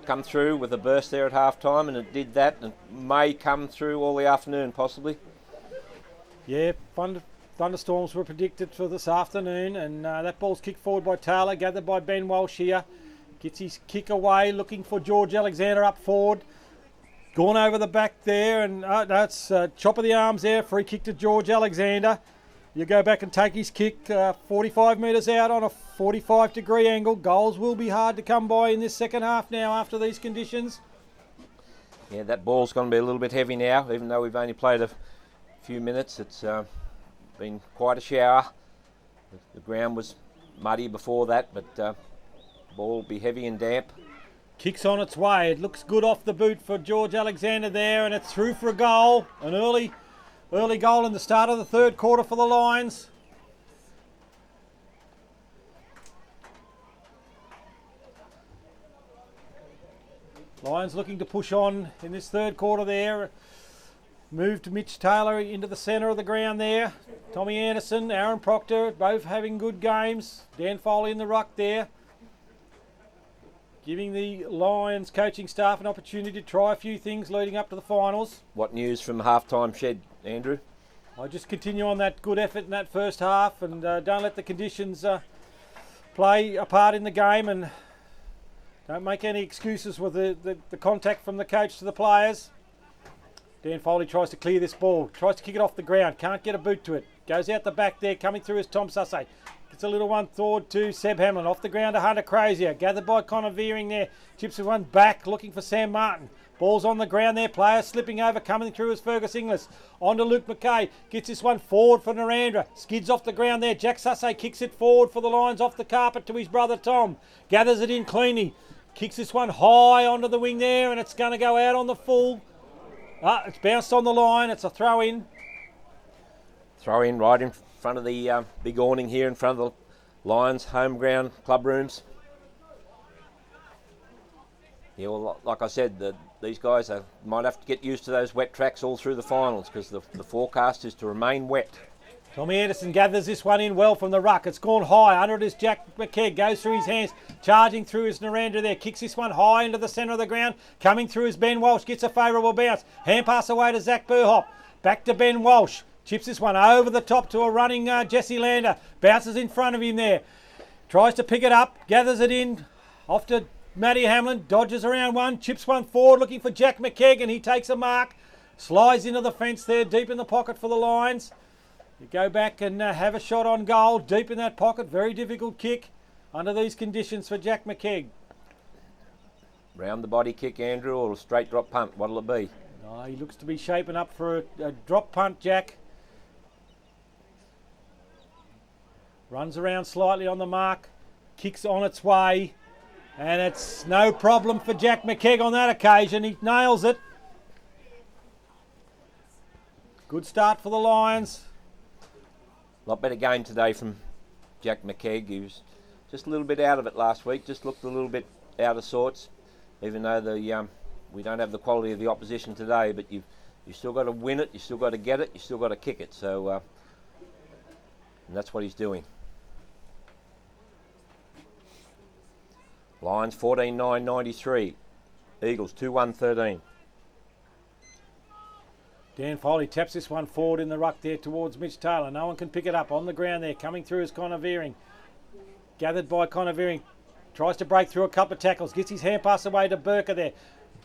come through with a burst there at half time, and it did that, and it may come through all the afternoon possibly. Yeah, thunderstorms were predicted for this afternoon, and that ball's kicked forward by Taylor, gathered by Ben Walsh here. Gets his kick away, looking for George Alexander up forward. Gone over the back there, and that's chop of the arms there. Free kick to George Alexander. You go back and take his kick 45 metres out on a 45-degree angle. Goals will be hard to come by in this second half now after these conditions. Yeah, that ball's going to be a little bit heavy now, even though we've only played a few minutes. It's been quite a shower. The ground was muddy before that, but the ball will be heavy and damp. Kicks on its way. It looks good off the boot for George Alexander there, and it's through for a goal. An early goal in the start of the third quarter for the Lions. Lions looking to push on in this third quarter there. Move to Mitch Taylor into the centre of the ground there. Tommy Anderson, Aaron Proctor, both having good games. Dan Foley in the ruck there. giving the Lions coaching staff an opportunity to try a few things leading up to the finals. What news from halftime shed, Andrew? I just continue on that good effort in that first half, and don't let the conditions play a part in the game, and don't make any excuses with the contact from the coach to the players. Dan Foley tries to clear this ball, tries to kick it off the ground, can't get a boot to it. Goes out the back there, coming through is Tom Sussay. Gets a little one forward to Seb Hamlin. Off the ground to Hunter Crozier. Gathered by Connor Veering there. Chips with one back, looking for Sam Martin. Ball's on the ground there. Player slipping over, coming through is Fergus Inglis. On to Luke McKay. Gets this one forward for Narendra. Skids off the ground there. Jack Sussay kicks it forward for the Lions off the carpet to his brother Tom. Gathers it in cleanly. Kicks this one high onto the wing there, and it's going to go out on the full. It's bounced on the line. It's a throw in. Throw in right in front of the big awning here in front of the Lions home ground club rooms. Yeah, well, like I said, these guys might have to get used to those wet tracks all through the finals, because the forecast is to remain wet. Tommy Anderson gathers this one in well from the ruck. It's gone high. Under it is Jack McKegg. Goes through his hands. Charging through is Narendra there. Kicks this one high into the centre of the ground. Coming through is Ben Walsh. Gets a favourable bounce. Hand pass away to Zach Burhop. Back to Ben Walsh. Chips this one over the top to a running Jesse Lander. Bounces in front of him there. Tries to pick it up. Gathers it in. Off to Matty Hamlin. Dodges around one. Chips one forward looking for Jack McKegg, and he takes a mark. Slides into the fence there. Deep in the pocket for the Lions. You go back and have a shot on goal. Deep in that pocket. Very difficult kick under these conditions for Jack McKegg. Round the body kick, Andrew, or a straight drop punt? What'll it be? He looks to be shaping up for a drop punt, Jack. Runs around slightly on the mark. Kicks on its way. And it's no problem for Jack McKegg on that occasion. He nails it. Good start for the Lions. A lot better game today from Jack McKegg. He was just a little bit out of it last week. Just looked a little bit out of sorts. Even though we don't have the quality of the opposition today, but you still got to win it. You still got to get it. You still got to kick it. So, and that's what he's doing. Lions 14-9-93. Eagles 2-1-13. Dan Foley taps this one forward in the ruck there towards Mitch Taylor. No one can pick it up. On the ground there. Coming through is Connor Veering. Gathered by Connor Veering. Tries to break through a couple of tackles. Gets his hand pass away to Burker there.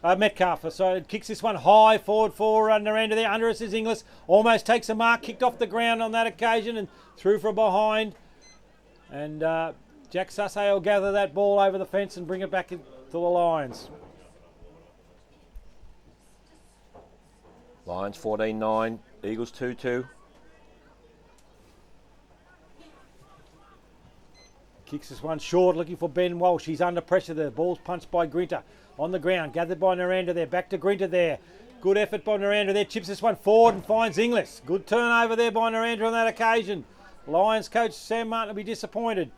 Metcalf. So kicks this one high forward for Narendra there. Under us is Inglis. Almost takes a mark. Kicked off the ground on that occasion and through from behind. And Jack Sussay will gather that ball over the fence and bring it back to the Lions. Lions 14-9, Eagles 2-2. Kicks this one short, looking for Ben Walsh. He's under pressure there. Ball's punched by Grinter. On the ground, gathered by Narendra there. Back to Grinter there. Good effort by Narendra there. Chips this one forward and finds Inglis. Good turnover there by Narendra on that occasion. Lions coach Sam Martin will be disappointed.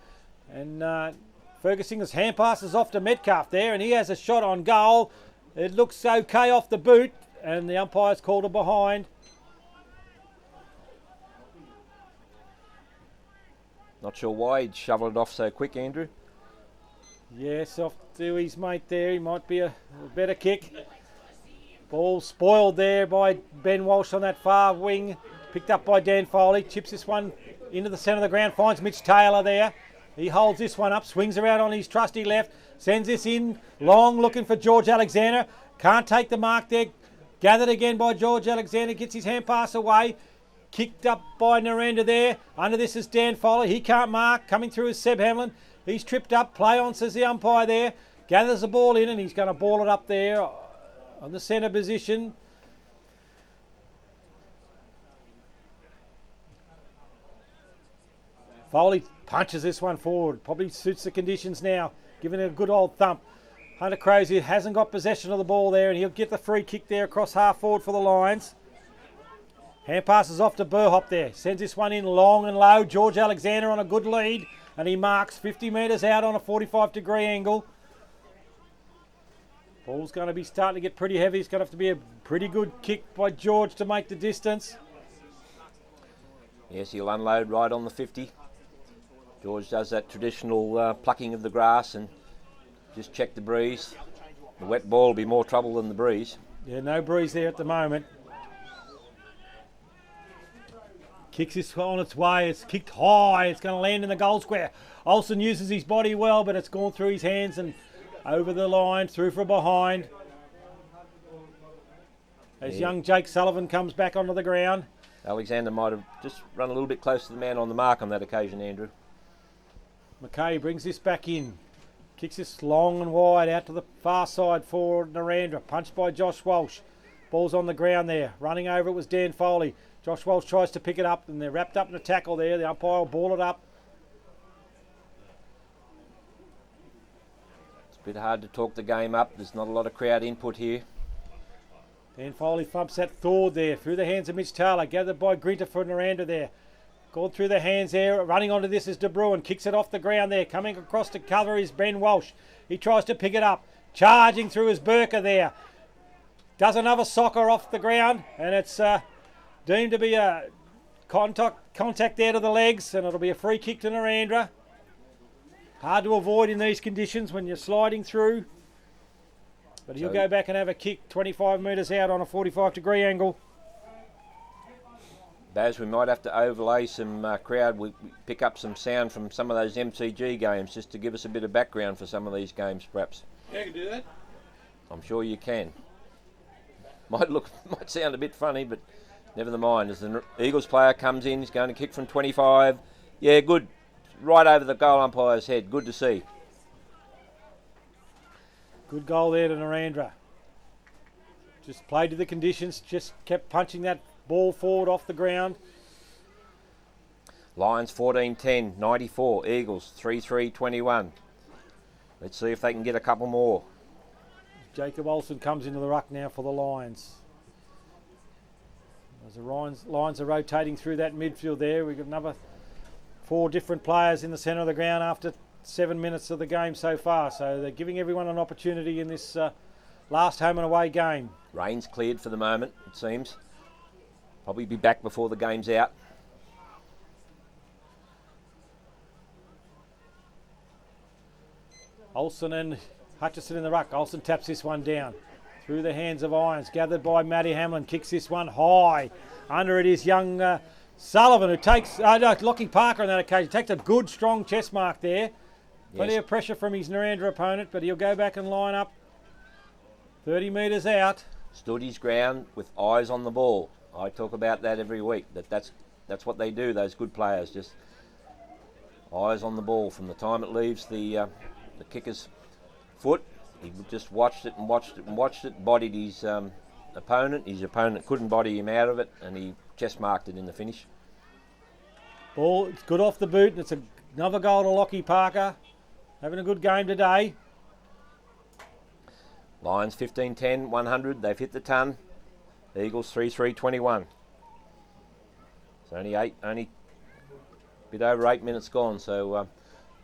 And Fergus Inglis hand passes off to Metcalf there, and he has a shot on goal. It looks okay off the boot, and the umpire's called a behind. Not sure why he'd shoveled it off so quick, Andrew. Yes, off to his mate there. He might be a better kick. Ball spoiled there by Ben Walsh on that far wing. Picked up by Dan Foley. Chips this one into the centre of the ground. Finds Mitch Taylor there. He holds this one up. Swings around on his trusty left. Sends this in. Long looking for George Alexander. Can't take the mark there. Gathered again by George Alexander. Gets his hand pass away. Kicked up by Narendra there. Under this is Dan Foley. He can't mark. Coming through is Seb Hamlin. He's tripped up. Play on, says the umpire there. Gathers the ball in, and he's going to ball it up there on the centre position. Foley punches this one forward. Probably suits the conditions now. Giving it a good old thump. Hunter Crozier hasn't got possession of the ball there, and he'll get the free kick there across half forward for the Lions. Hand passes off to Burhop there. Sends this one in long and low. George Alexander on a good lead, and he marks 50 metres out on a 45-degree angle. Ball's going to be starting to get pretty heavy. It's going to have to be a pretty good kick by George to make the distance. Yes, he'll unload right on the 50. George does that traditional plucking of the grass and Just check the breeze. The wet ball will be more trouble than the breeze. Yeah, no breeze there at the moment. Kicks this on its way. It's kicked high. It's going to land in the goal square. Olsen uses his body well, but it's gone through his hands and over the line, through from behind. As young Jake Sullivan comes back onto the ground. Alexander might have just run a little bit close to the man on the mark on that occasion, Andrew. McKay brings this back in. Kicks this long and wide out to the far side for Narendra. Punched by Josh Walsh. Ball's on the ground there. Running over it was Dan Foley. Josh Walsh tries to pick it up and they're wrapped up in a tackle there. The umpire will ball it up. It's a bit hard to talk the game up. There's not a lot of crowd input here. Dan Foley thumps that forward there through the hands of Mitch Taylor. Gathered by Grinter for Narendra there. Gone through the hands there. Running onto this is De Bruin. Kicks it off the ground there. Coming across to cover is Ben Walsh. He tries to pick it up. Charging through his Burker there. Does another soccer off the ground. And it's deemed to be a contact there to the legs. And it'll be a free kick to Narendra. Hard to avoid in these conditions when you're sliding through. But he'll go back and have a kick 25 metres out on a 45-degree angle. Baz, we might have to overlay some crowd. We pick up some sound from some of those MCG games just to give us a bit of background for some of these games, perhaps. Yeah, I can do that. I'm sure you can. Might sound a bit funny, but never mind. As the Eagles player comes in, he's going to kick from 25. Yeah, good. Right over the goal umpire's head. Good to see. Good goal there to Narendra. Just played to the conditions, just kept punching that ball forward off the ground. Lions 14-10, 94. Eagles 3-3-21. Let's see if they can get a couple more. Jacob Olsen comes into the ruck now for the Lions. As the Lions are rotating through that midfield there, we've got another 4 different players in the centre of the ground after 7 minutes of the game so far. So they're giving everyone an opportunity in this last home and away game. Rain's cleared for the moment, it seems. Probably be back before the game's out. Olsen and Hutchison in the ruck. Olsen taps this one down. Through the hands of Irons. Gathered by Matty Hamlin. Kicks this one high. Under it is young Sullivan, who takes... Lockie Parker on that occasion. Takes a good, strong chest mark there. Plenty of pressure from his Narendra opponent, but he'll go back and line up 30 metres out. Stood his ground with eyes on the ball. I talk about that every week. That's what they do, those good players. Just eyes on the ball from the time it leaves the kicker's foot. He just watched it and watched it and watched it, bodied his opponent. His opponent couldn't body him out of it, and he chest marked it in the finish. Ball, it's good off the boot, and it's another goal to Lockie Parker. Having a good game today. Lions 15-10, 100. They've hit the ton. Eagles 3-3-21. It's only a bit over 8 minutes gone, so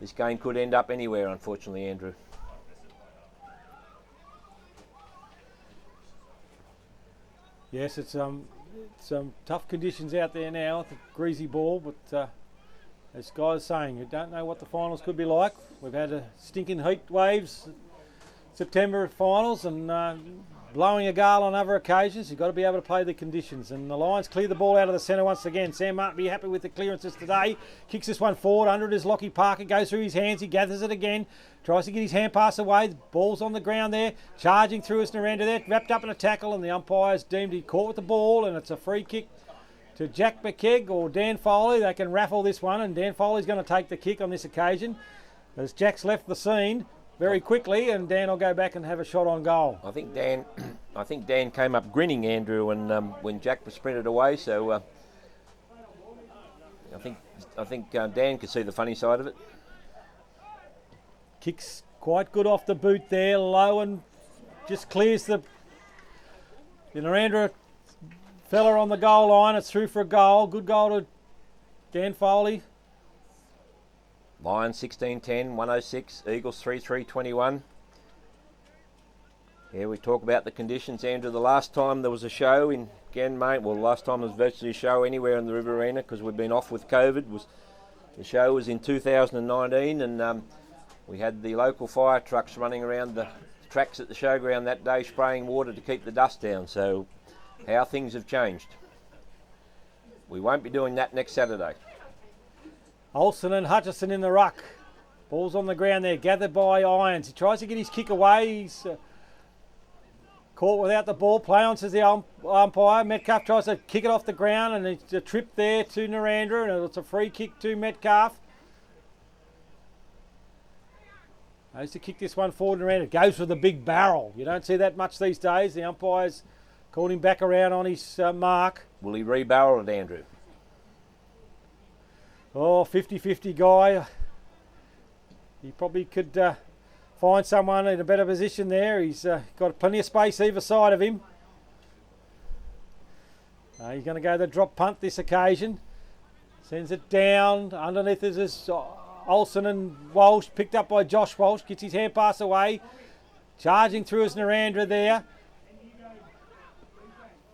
this game could end up anywhere, unfortunately, Andrew. Yes, it's some tough conditions out there now with the greasy ball, but as Guy's saying, you don't know what the finals could be like. We've had a stinking heat waves, September finals, and blowing a gale on other occasions. You've got to be able to play the conditions. And the Lions clear the ball out of the centre once again. Sam Martin be happy with the clearances today. Kicks this one forward. Under it is Lockie Parker. Goes through his hands. He gathers it again. Tries to get his hand pass away. The ball's on the ground there. Charging through his Narendra there. Wrapped up in a tackle, and the umpire's deemed he caught with the ball, and it's a free kick to Jack McKegg or Dan Foley. They can raffle this one, and Dan Foley's going to take the kick on this occasion as Jack's left the scene very quickly, and Dan will go back and have a shot on goal. I think Dan came up grinning, Andrew, when Jack was sprinted away. So I think Dan could see the funny side of it. Kicks quite good off the boot there, low, and just clears the Narendra fella on the goal line. It's through for a goal. Good goal to Dan Foley. Lions 16-10, 106. Eagles 3-3-21. Yeah, we talk about the conditions, Andrew. The last time there was a show in Ganmain, well, the last time there was virtually a show anywhere in the Riverina because we've been off with COVID. The show was in 2019, and We had the local fire trucks running around the tracks at the showground that day spraying water to keep the dust down, so how things have changed. We won't be doing that next Saturday. Olsen and Hutchison in the ruck. Ball's on the ground there, gathered by Irons. He tries to get his kick away. He's caught without the ball. Play on, says the umpire. Metcalf tries to kick it off the ground, and it's a trip there to Narendra, and it's a free kick to Metcalf. Goes to kick this one forward, Narendra. Goes for the big barrel. You don't see that much these days. The umpire's called him back around on his mark. Will he re-barrel it, Andrew? Oh, 50-50 guy. He probably could find someone in a better position there. He's got plenty of space either side of him. He's going to go the drop punt this occasion. Sends it down. Underneath is Olsen and Walsh, picked up by Josh Walsh. Gets his hand pass away. Charging through is Narendra there.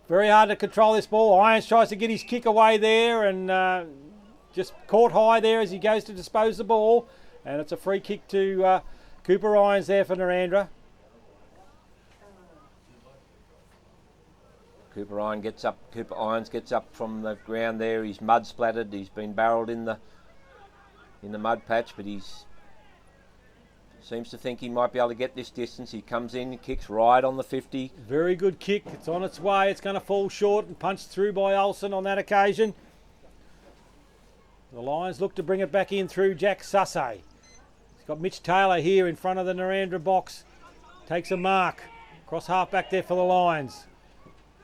Very hard to control this ball. Irons tries to get his kick away there and just caught high there as he goes to dispose the ball. And it's a free kick to Cooper Irons there for Narendra. Cooper Irons gets up from the ground there. He's mud splattered. He's been barreled in the mud patch, but he's seems to think he might be able to get this distance. He comes in, kicks right on the 50. Very good kick. It's on its way. It's going to fall short and punched through by Olsen on that occasion. The Lions look to bring it back in through Jack Sussay. He's got Mitch Taylor here in front of the Narendra box. Takes a mark. Cross half back there for the Lions.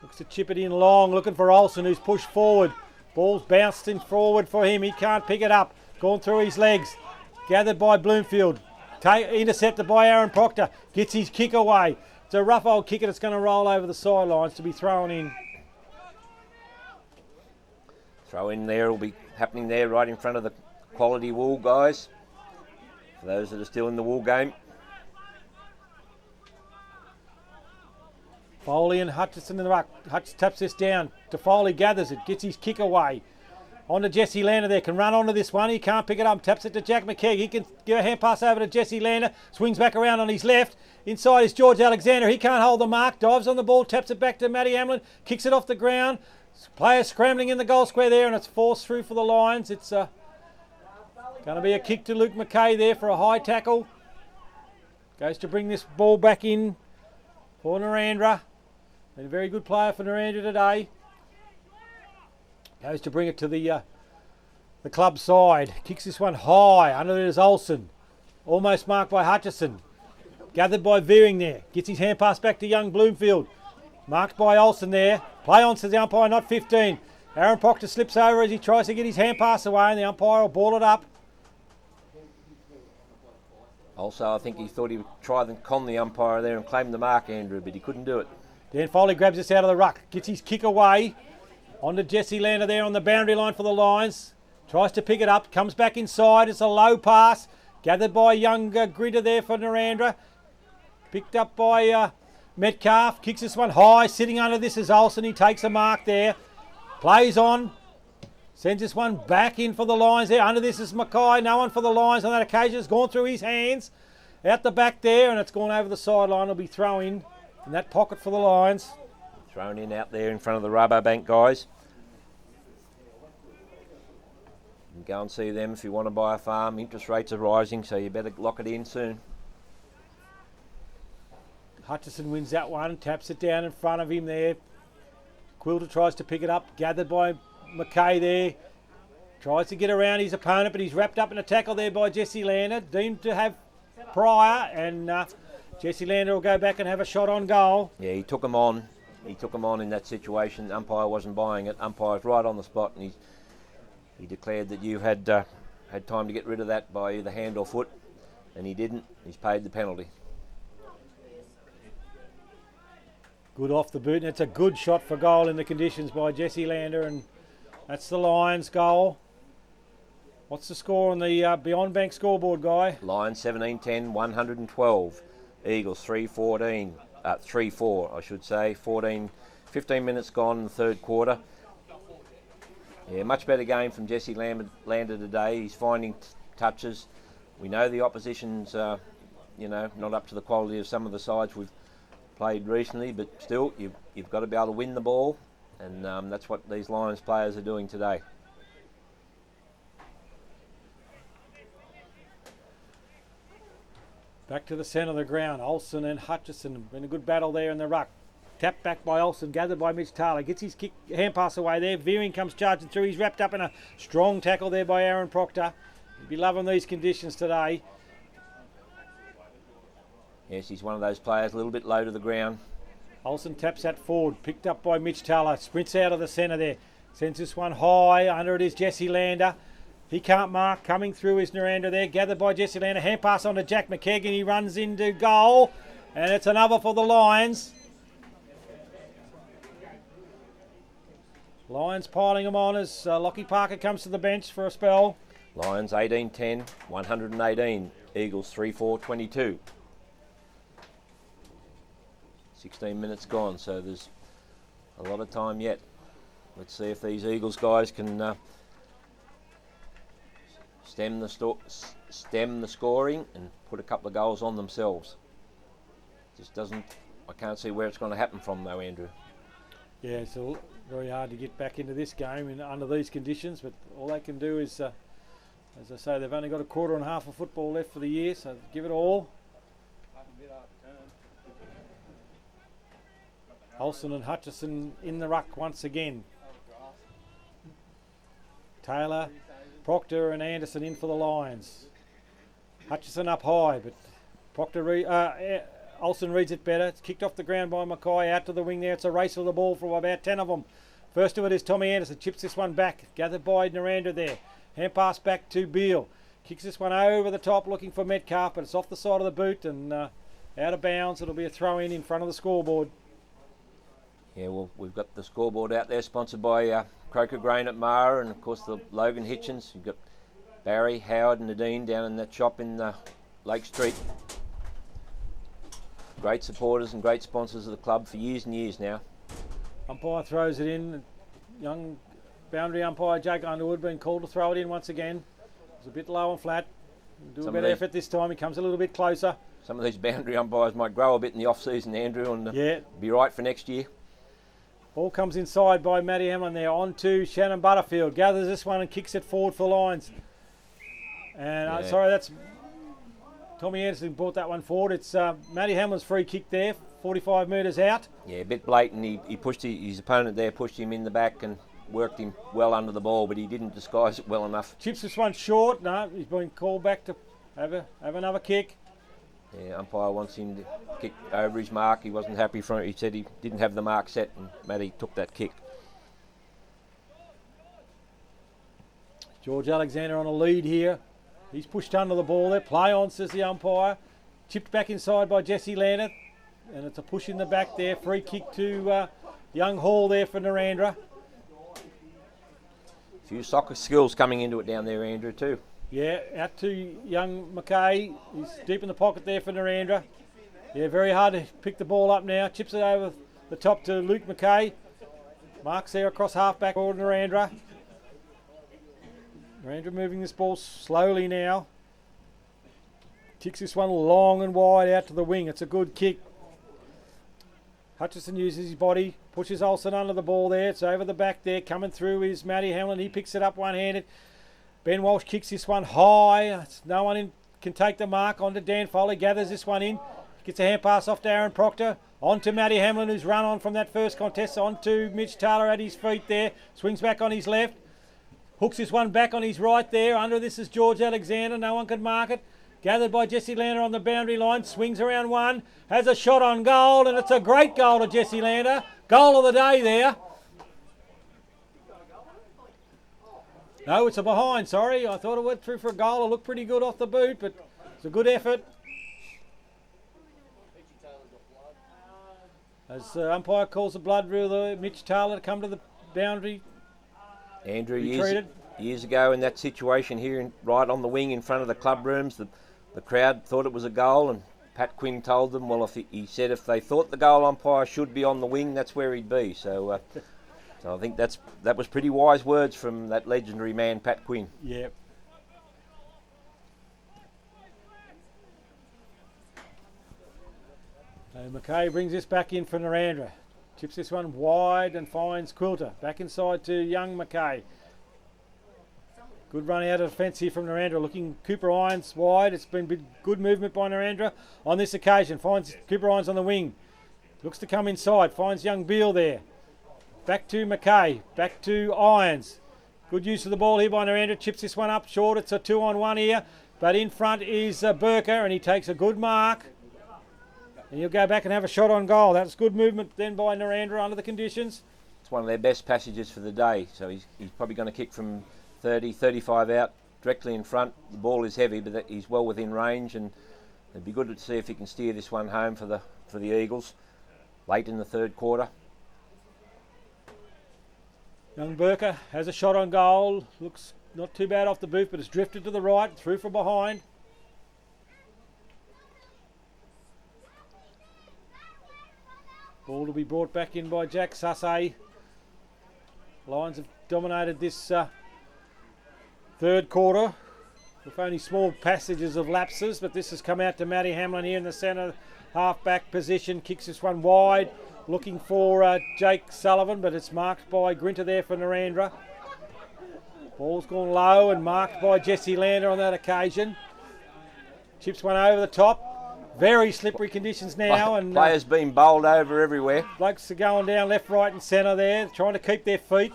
Looks to chip it in long, looking for Olsen, who's pushed forward. Ball's bounced in forward for him. He can't pick it up. Gone through his legs. Gathered by Bloomfield. Intercepted by Aaron Proctor. Gets his kick away. It's a rough old kick and it's going to roll over the sidelines to be thrown in. Throw in there will be happening there right in front of the Quality Wool guys. For those that are still in the wool game. Foley and Hutchison in the ruck. Hutch taps this down. To Foley, gathers it. Gets his kick away. On to Jesse Lander there. Can run onto this one. He can't pick it up. Taps it to Jack McKeag. He can give a hand pass over to Jesse Lander. Swings back around on his left. Inside is George Alexander. He can't hold the mark. Dives on the ball. Taps it back to Matty Hamlin. Kicks it off the ground. Player scrambling in the goal square there, and it's forced through for the Lions. It's going to be a kick to Luke McKay there for a high tackle. Goes to bring this ball back in for Narendra. Been a very good player for Narendra today. Goes to bring it to the club side. Kicks this one high. Under it is Olsen. Almost marked by Hutchison. Gathered by Veering there. Gets his hand pass back to young Bloomfield. Marked by Olsen there. Play on, says the umpire, not 15. Aaron Proctor slips over as he tries to get his hand pass away, and the umpire will ball it up. Also, I think he thought he would try and con the umpire there and claim the mark, Andrew, but he couldn't do it. Dan Foley grabs this out of the ruck. Gets his kick away. On to Jesse Lander there on the boundary line for the Lions. Tries to pick it up. Comes back inside. It's a low pass. Gathered by young Gritter there for Narendra. Picked up by Metcalf. Kicks this one high. Sitting under this is Olsen. He takes a mark there. Plays on. Sends this one back in for the Lions there. Under this is Mackay. No one for the Lions on that occasion. It's gone through his hands. Out the back there, and it's gone over the sideline. It'll be throw-in in that pocket for the Lions. Thrown in out there in front of the Rabobank guys. You can go and see them if you want to buy a farm. Interest rates are rising, so you better lock it in soon. Hutchison wins that one, taps it down in front of him there. Quilter tries to pick it up, gathered by McKay there. Tries to get around his opponent, but he's wrapped up in a tackle there by Jesse Lander, deemed to have prior, and Jesse Lander will go back and have a shot on goal. Yeah, he took him on. He took him on in that situation. The umpire wasn't buying it. Umpire's right on the spot, and he declared that you had time to get rid of that by either hand or foot, and he didn't. He's paid the penalty. Good off the boot, and it's a good shot for goal in the conditions by Jesse Lander, and that's the Lions goal. What's the score on the Beyond Bank scoreboard, Guy? Lions 17-10, 112. Eagles 3-14. 3-4, I should say. 15 minutes gone in the third quarter. Yeah, much better game from Jesse Lander today. He's finding touches. We know the opposition's, not up to the quality of some of the sides we've played recently, but still, you've got to be able to win the ball, and that's what these Lions players are doing today. Back to the centre of the ground. Olsen and Hutchison in a good battle there in the ruck. Tapped back by Olsen, gathered by Mitch Taylor. Gets his kick, hand pass away there. Veering comes charging through. He's wrapped up in a strong tackle there by Aaron Proctor. He'd be loving these conditions today. Yes, he's one of those players a little bit low to the ground. Olsen taps that forward. Picked up by Mitch Taylor. Sprints out of the centre there. Sends this one high. Under it is Jesse Lander. He can't mark. Coming through is Naranda there. Gathered by Jesse Lander. Hand pass on to Jack McKegan. He runs into goal. And it's another for the Lions. Lions piling them on as Lockie Parker comes to the bench for a spell. Lions 18-10, 118. Eagles 3-4-22. 16 minutes gone, so there's a lot of time yet. Let's see if these Eagles guys can stem the scoring and put a couple of goals on themselves. I can't see where it's going to happen from though, Andrew. Yeah, it's very hard to get back into this game under these conditions, but all they can do is, as I say, they've only got a quarter and a half of football left for the year, so give it all. Olsen and Hutchison in the ruck once again. Taylor, Proctor and Anderson in for the Lions. Hutchison up high, but Olsen reads it better. It's kicked off the ground by Mackay, out to the wing there. It's a race for the ball for about 10 of them. First to it is Tommy Anderson. Chips this one back. Gathered by Naranda there. Hand pass back to Beale. Kicks this one over the top looking for Metcalf, but it's off the side of the boot and out of bounds. It'll be a throw in front of the scoreboard. Yeah, well, we've got the scoreboard out there, sponsored by Croker Grain at Mara, and of course the Logan Hitchens. You've got Barry, Howard and Nadine down in that shop in Lake Street. Great supporters and great sponsors of the club for years and years now. Umpire throws it in. Young boundary umpire Jake Underwood been called to throw it in once again. It was a bit low and flat. Do a better effort this time. He comes a little bit closer. Some of these boundary umpires might grow a bit in the off-season, Andrew, and be right for next year. Ball comes inside by Matty Hamlin there. On to Shannon Butterfield. Gathers this one and kicks it forward for the Lions. And sorry, that's Tommy Anderson brought that one forward. It's Matty Hamlin's free kick there, 45 metres out. Yeah, a bit blatant. He pushed his opponent there, pushed him in the back and worked him well under the ball, but he didn't disguise it well enough. Chips this one short. No, he's been called back to have another kick. Yeah, umpire wants him to kick over his mark. He wasn't happy from it. He said he didn't have the mark set, and Matty took that kick. George Alexander on a lead here. He's pushed under the ball there. Play on, says the umpire. Chipped back inside by Jesse Lander. And it's a push in the back there. Free kick to Young Hall there for Narandra. A few soccer skills coming into it down there, Andrew, too. Yeah, out to young Mackay. He's deep in the pocket there for Narandra. Yeah, very hard to pick the ball up now. Chips it over the top to Luke Mackay. Marks there across half-back for Narandra. Narandra moving this ball slowly now. Kicks this one long and wide out to the wing. It's a good kick. Hutchison uses his body, pushes Olsen under the ball there. It's over the back there. Coming through is Matty Hamlin. He picks it up one-handed. Ben Walsh kicks this one high. No one can take the mark. On to Dan Foley. Gathers this one in. Gets a hand pass off to Aaron Proctor. On to Matty Hamlin, who's run on from that first contest. On to Mitch Taylor at his feet there. Swings back on his left. Hooks this one back on his right there. Under this is George Alexander. No one can mark it. Gathered by Jesse Lander on the boundary line. Swings around one. Has a shot on goal. And it's a great goal to Jesse Lander. Goal of the day there. No, it's a behind, sorry. I thought it went through for a goal. It looked pretty good off the boot, but it's a good effort. As umpire calls the blood rule, Mitch Taylor to come to the boundary. Andrew, years ago in that situation here, right on the wing in front of the club rooms, the crowd thought it was a goal, and Pat Quinn told them, well, he said if they thought the goal umpire should be on the wing, that's where he'd be. So I think that was pretty wise words from that legendary man, Pat Quinn. Yep. And McKay brings this back in for Narendra. Chips this one wide and finds Quilter. Back inside to young McKay. Good run out of defence here from Narendra. Looking Cooper Irons wide. It's been good movement by Narendra on this occasion. Finds Cooper Irons on the wing. Looks to come inside. Finds young Beale there. Back to McKay. Back to Irons. Good use of the ball here by Narendra. Chips this one up short. It's a 2-on-1 here. But in front is Burker, and he takes a good mark. And he'll go back and have a shot on goal. That's good movement then by Narendra under the conditions. It's one of their best passages for the day. So he's probably going to kick from 30, 35 out, directly in front. The ball is heavy, but he's well within range, and it'd be good to see if he can steer this one home for the Eagles late in the third quarter. Young Burker has a shot on goal. Looks not too bad off the boot, but it's drifted to the right, through from behind. Ball to be brought back in by Jack Sussay. Lions have dominated this third quarter with only small passages of lapses, but this has come out to Matty Hamlin here in the centre half-back position. Kicks this one wide, looking for Jake Sullivan, but it's marked by Grinter there for Narendra. Ball's gone low and marked by Jesse Lander on that occasion. Chips one over the top. Very slippery conditions now, and players being bowled over everywhere. Blokes are going down left, right and centre there, trying to keep their feet.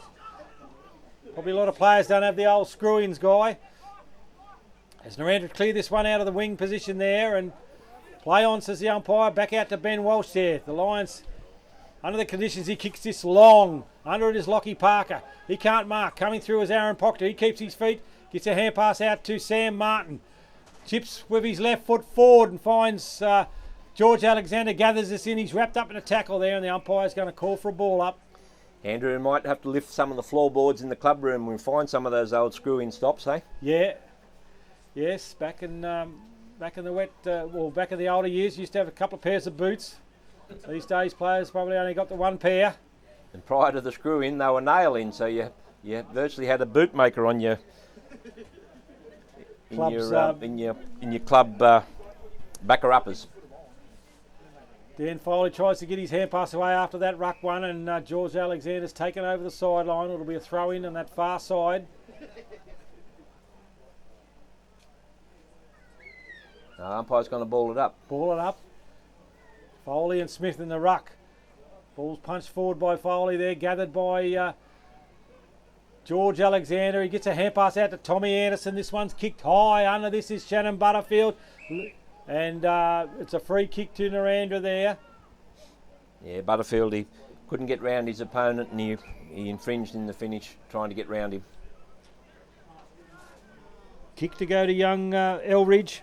Probably a lot of players don't have the old screw-ins guy. As Narendra clear this one out of the wing position there, and play on, says the umpire. Back out to Ben Walsh there. The Lions, under the conditions, he kicks this long. Under it is Lockie Parker. He can't mark. Coming through is Aaron Proctor. He keeps his feet. Gets a hand pass out to Sam Martin. Chips with his left foot forward and finds George Alexander, gathers this in. He's wrapped up in a tackle there, and the umpire's going to call for a ball up. Andrew might have to lift some of the floorboards in the club room and find some of those old screw-in stops, eh? Yeah. Yes, back in the back in the older years, used to have a couple of pairs of boots. These days, players probably only got the one pair. And prior to the screw-in, they were nail-in, so you virtually had a bootmaker on your in your club backer-uppers. Dan Foley tries to get his hand pass away after that ruck one, and George Alexander's taken over the sideline. It'll be a throw-in on that far side. Umpire's going to ball it up. Ball it up. Foley and Smith in the ruck. Ball's punched forward by Foley there, gathered by George Alexander. He gets a hand pass out to Tommy Anderson. This one's kicked high. Under this is Shannon Butterfield. And it's a free kick to Narendra there. Yeah, Butterfield, he couldn't get round his opponent, and he infringed in the finish trying to get round him. Kick to go to young Elridge.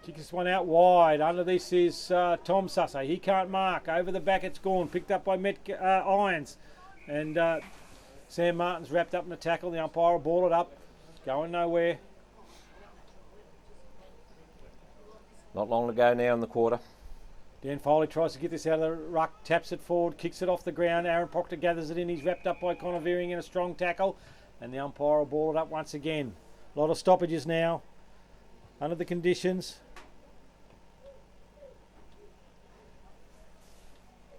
Kick this one out wide. Under this is Tom Sussay. He can't mark. Over the back it's gone. Picked up by Irons. And Sam Martin's wrapped up in the tackle. The umpire will ball it up. Going nowhere. Not long to go now in the quarter. Dan Foley tries to get this out of the ruck, taps it forward, kicks it off the ground. Aaron Proctor gathers it in. He's wrapped up by Connor Veering in a strong tackle. And the umpire will ball it up once again. A lot of stoppages now under the conditions.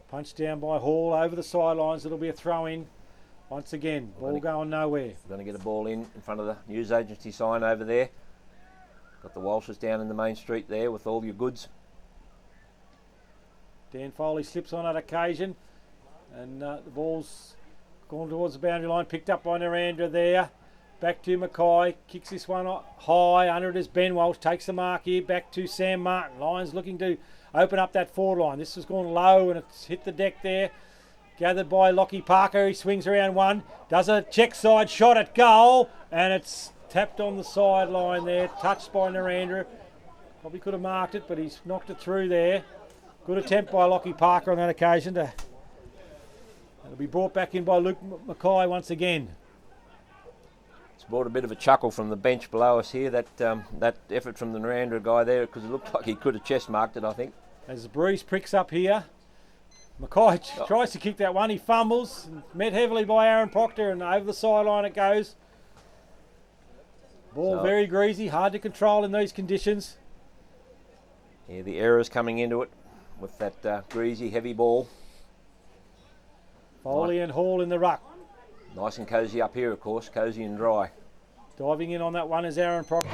Punched down by Hall over the sidelines. It'll be a throw-in once again. Ball going nowhere. We're going to get a ball in front of the news agency sign over there. Got the Walshes down in the main street there with all your goods. Dan Foley slips on that occasion, and the ball's gone towards the boundary line, picked up by Narendra there. Back to Mackay, kicks this one high. Under it is Ben Walsh, takes the mark here. Back to Sam Martin. Lions looking to open up that forward line. This has gone low and it's hit the deck there. Gathered by Lockie Parker. He swings around one, does a check side shot at goal, and it's tapped on the sideline there, touched by Narendra. Probably could have marked it, but he's knocked it through there. Good attempt by Lockie Parker on that occasion. It'll be brought back in by Luke Mackay once again. It's brought a bit of a chuckle from the bench below us here, that effort from the Narendra guy there, because it looked like he could have chest marked it, I think. As the breeze pricks up here, Mackay tries to kick that one. He fumbles, met heavily by Aaron Proctor, and over the sideline it goes. Ball very greasy, hard to control in these conditions. Yeah, the errors coming into it with that greasy, heavy ball. Foley and Hall in the ruck. Nice and cosy up here, of course, cosy and dry. Diving in on that one is Aaron Proctor.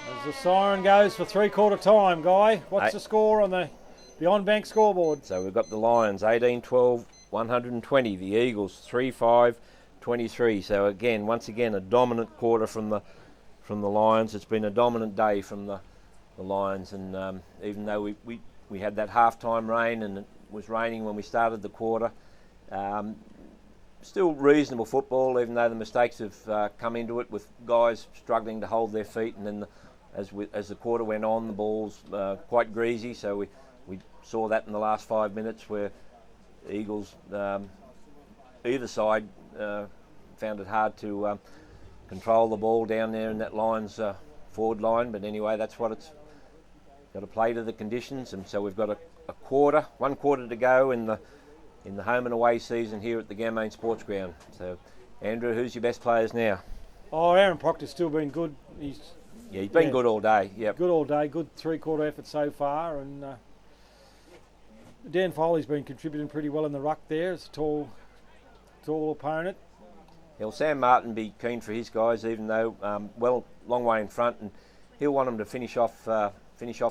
As the siren goes for three-quarter time, Guy. What's the score on the on-bank scoreboard? So we've got the Lions 18-12, 120. The Eagles 3-5, 23. So again, once again, a dominant quarter from the Lions. It's been a dominant day from the Lions, and even though we had that half-time rain and it was raining when we started the quarter, still reasonable football, even though the mistakes have come into it with guys struggling to hold their feet, and then as the quarter went on, the ball's quite greasy, so we saw that in the last 5 minutes where the Eagles, either side, found it hard to control the ball down there in that Lions forward line. But anyway, that's what it's got to play to the conditions, and so we've got one quarter to go in the home and away season here at the Gammain Sports Ground. So, Andrew, who's your best players now? Oh, Aaron Proctor's still been good. He's been good all day. Yep. Good all day. Good three-quarter effort so far, and Dan Foley's been contributing pretty well in the ruck there. It's a tall opponent. Well, Sam Martin be keen for his guys, even though long way in front, and he'll want them to finish off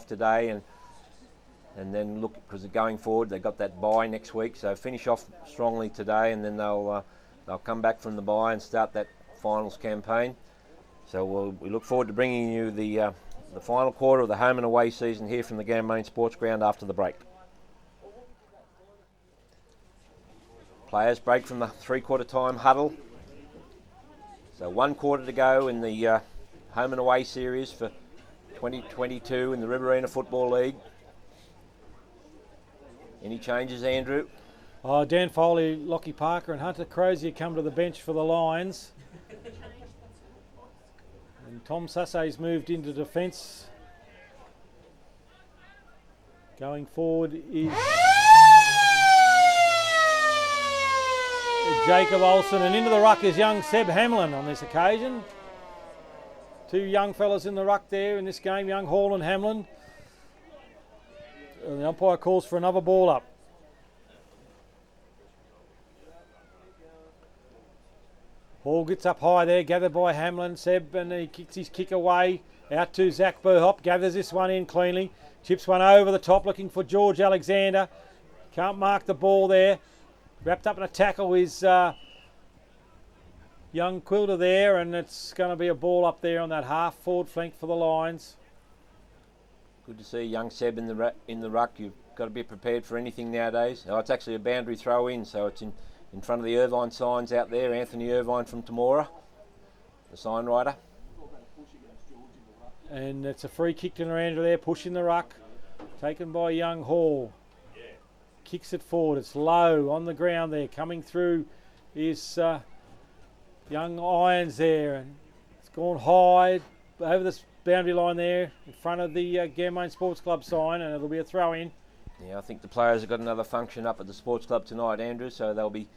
today, and then look, because going forward they've got that bye next week, so finish off strongly today, and then they'll come back from the bye and start that finals campaign. So we look forward to bringing you the final quarter of the home and away season here from the Gammain Sports Ground after the break. Players break from the three-quarter time huddle. So 1 quarter to go in the home and away series for 2022 in the Riverina Football League. Any changes, Andrew? Dan Foley, Lockie Parker and Hunter Crozier come to the bench for the Lions. And Tom Sassay's moved into defence. Going forward is Jacob Olsen, and into the ruck is young Seb Hamlin on this occasion. Two young fellas in the ruck there in this game, young Hall and Hamlin. And the umpire calls for another ball up. Hall gets up high there, gathered by Hamlin. Seb, and he kicks his kick away. Out to Zach Burhop, gathers this one in cleanly. Chips one over the top, looking for George Alexander. Can't mark the ball there. Wrapped up in a tackle is young Quilter there, and it's going to be a ball up there on that half forward flank for the Lions. Good to see young Seb in the ruck. You've got to be prepared for anything nowadays. Oh, it's actually a boundary throw in, so it's in front of the Irvine signs out there. Anthony Irvine from Temora, the sign writer. And it's a free kick to Narandra there, pushing the ruck. Taken by young Hall. Kicks it forward. It's low on the ground there. Coming through is young Irons there. And it's gone high over this boundary line there in front of the Gammain Sports Club sign, and it'll be a throw in. Yeah, I think the players have got another function up at the sports club tonight, Andrew, so they'll be,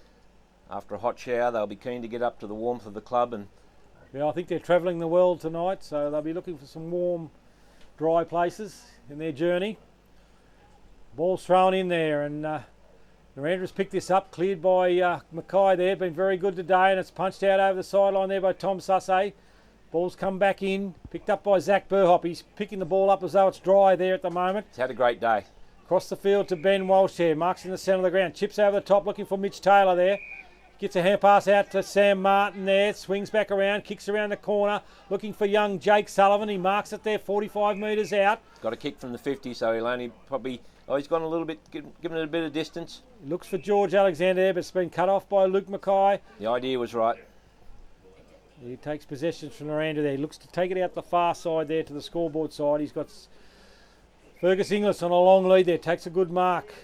after a hot shower, they'll be keen to get up to the warmth of the club. And yeah, I think they're travelling the world tonight, so they'll be looking for some warm, dry places in their journey. Ball's thrown in there, and Narandra's picked this up, cleared by Mackay there. Been very good today, and it's punched out over the sideline there by Tom Sassay. Ball's come back in, picked up by Zach Burhop. He's picking the ball up as though it's dry there at the moment. He's had a great day. Across the field to Ben Walsh here, marks in the centre of the ground. Chips over the top, looking for Mitch Taylor there. Gets a hand pass out to Sam Martin there, swings back around, kicks around the corner, looking for young Jake Sullivan. He marks it there 45 metres out. Got a kick from the 50, so he'll only probably... Oh, he's gone a little bit, given it a bit of distance. Looks for George Alexander there, but it's been cut off by Luke Mackay. The idea was right. He takes possession from Miranda there. He looks to take it out the far side there to the scoreboard side. He's got Fergus Inglis on a long lead there. Takes a good mark.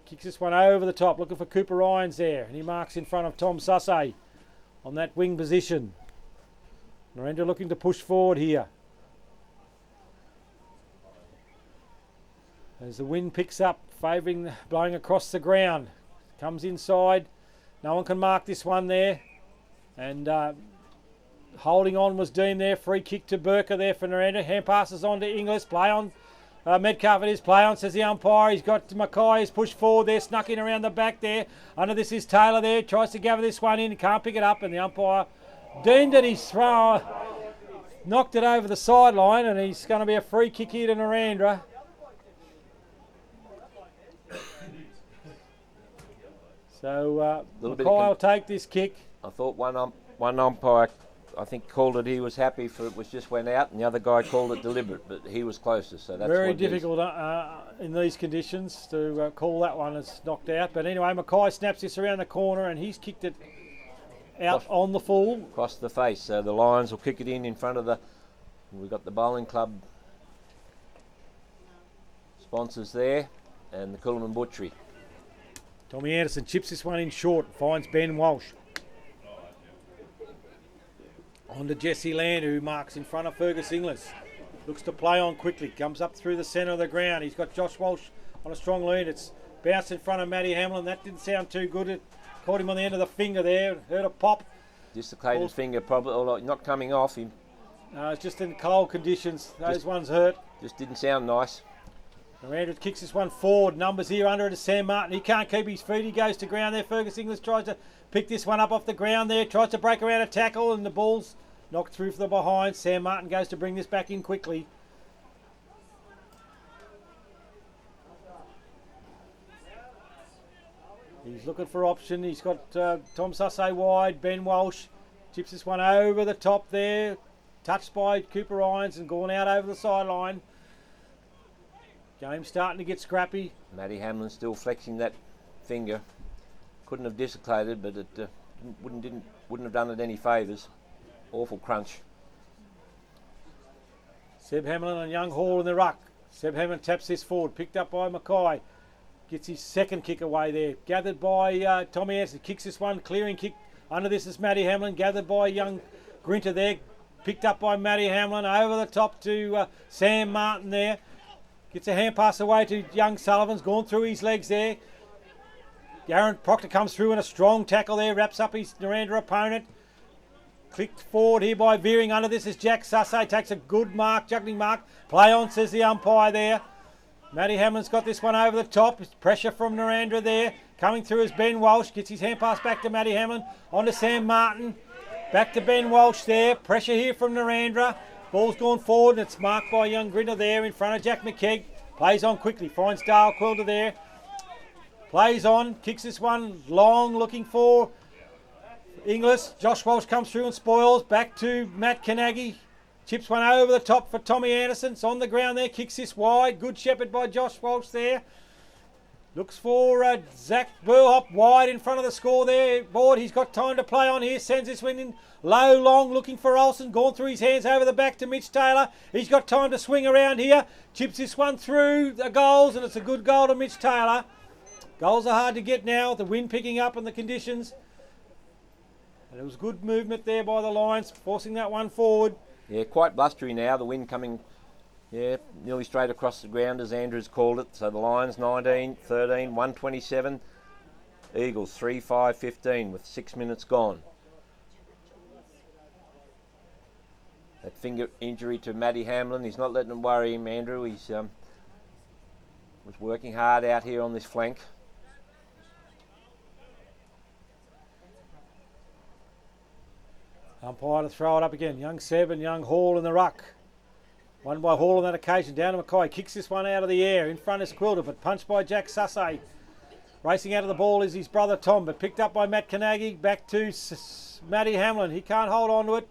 Kicks this one over the top, looking for Cooper Ryans there. And he marks in front of Tom Sassay on that wing position. Miranda looking to push forward here. As the wind picks up, blowing across the ground. Comes inside. No one can mark this one there. And holding on was Dean there. Free kick to Burker there for Narendra. Hand passes on to Inglis. Play on. Metcalf it is. Play on, says the umpire. He's got Mackay. He's pushed forward there. Snuck in around the back there. Under this is Taylor there. Tries to gather this one in. He can't pick it up. And the umpire deemed it. He's knocked it over the sideline. And he's going to be a free kick here to Narendra. So Mackay will take this kick. I thought one umpire, I think, called it. He was happy for it was just went out, and the other guy called it deliberate, but he was closest. So that's very difficult in these conditions to call that one as knocked out. But anyway, Mackay snaps this around the corner, and he's kicked it out on the full. Across the face. So the Lions will kick it in front of the. We've got the bowling club sponsors there, and the Coolman Butchery. Tommy Anderson chips this one in short, finds Ben Walsh. On to Jesse Land, who marks in front of Fergus Inglis. Looks to play on quickly, comes up through the centre of the ground. He's got Josh Walsh on a strong lead. It's bounced in front of Matty Hamlin. That didn't sound too good. It caught him on the end of the finger there. Heard a pop. Dislocated finger, probably, or not coming off him. It's just in cold conditions. Those ones hurt. Just didn't sound nice. Andrew kicks this one forward. Numbers here under it is Sam Martin. He can't keep his feet. He goes to ground there. Fergus Inglis tries to pick this one up off the ground there. Tries to break around a tackle, and the ball's knocked through for the behind. Sam Martin goes to bring this back in quickly. He's looking for option. He's got Tom Sussay wide. Ben Walsh chips this one over the top there. Touched by Cooper Irons and gone out over the sideline. Game starting to get scrappy. Matty Hamlin still flexing that finger. Couldn't have dislocated, but it wouldn't have done it any favours. Awful crunch. Seb Hamlin and Young Hall in the ruck. Seb Hamlin taps this forward, picked up by Mackay. Gets his second kick away there. Gathered by Tommy Anderson. Kicks this one, clearing kick. Under this is Matty Hamlin. Gathered by young Grinter there. Picked up by Matty Hamlin. Over the top to Sam Martin there. Gets a hand pass away to young Sullivan's gone through his legs there. Aaron Proctor comes through in a strong tackle there. Wraps up his Narendra opponent. Clicked forward here by Veering. Under this is Jack Sussay. Takes a good mark, juggling mark. Play on, says the umpire there. Matty Hamlin's got this one over the top. It's pressure from Narendra there. Coming through is Ben Walsh. Gets his hand pass back to Matty Hamlin. On to Sam Martin. Back to Ben Walsh there. Pressure here from Narendra. Ball's gone forward, and it's marked by young Grinter there in front of Jack McKegg. Plays on quickly. Finds Dale Quilter there. Plays on. Kicks this one long, looking for Inglis. Josh Walsh comes through and spoils. Back to Matt Kanagi. Chips one over the top for Tommy Anderson. It's on the ground there. Kicks this wide. Good shepherd by Josh Walsh there. Looks for Zach Burhop wide in front of the score there. Board, he's got time to play on here. Sends this one in low, long, looking for Olsen. Gone through his hands over the back to Mitch Taylor. He's got time to swing around here. Chips this one through the goals, and it's a good goal to Mitch Taylor. Goals are hard to get now. The wind picking up and the conditions. And it was good movement there by the Lions, forcing that one forward. Yeah, quite blustery now. The wind coming, nearly straight across the ground as Andrews called it. So the Lions 19, 13, 127. Eagles 3-5, 15 with 6 minutes gone. That finger injury to Matty Hamlin, he's not letting him worry him, Andrew. He's was working hard out here on this flank. Umpire to throw it up again. Young Seb and young Hall in the ruck. One by Hall on that occasion. Down to Mackay. Kicks this one out of the air. In front is Quilter, but punched by Jack Sussay. Racing out of the ball is his brother Tom, but picked up by Matt Kanagi. Back to Matty Hamlin. He can't hold on to it.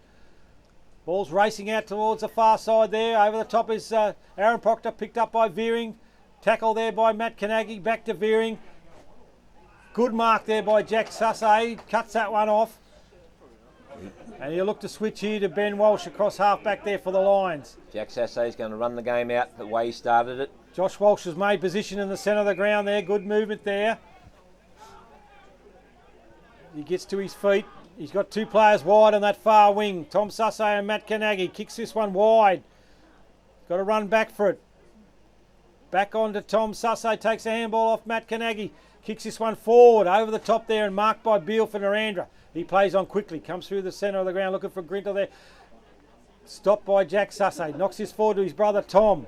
Ball's racing out towards the far side there. Over the top is Aaron Proctor, picked up by Veering. Tackle there by Matt Kanagi. Back to Veering. Good mark there by Jack Sussay. Cuts that one off. And he'll look to switch here to Ben Walsh across half back there for the Lions. Jack Sassay's going to run the game out the way he started it. Josh Walsh has made position in the centre of the ground there. Good movement there. He gets to his feet. He's got two players wide on that far wing. Tom Sussay and Matt Kanagi. Kicks this one wide. Got to run back for it. Back on to Tom Sussay. Takes a handball off Matt Kanagi. Kicks this one forward over the top there and marked by Beale for Narendra. He plays on quickly, comes through the centre of the ground looking for Grinter there. Stopped by Jack Sussay, knocks this forward to his brother Tom.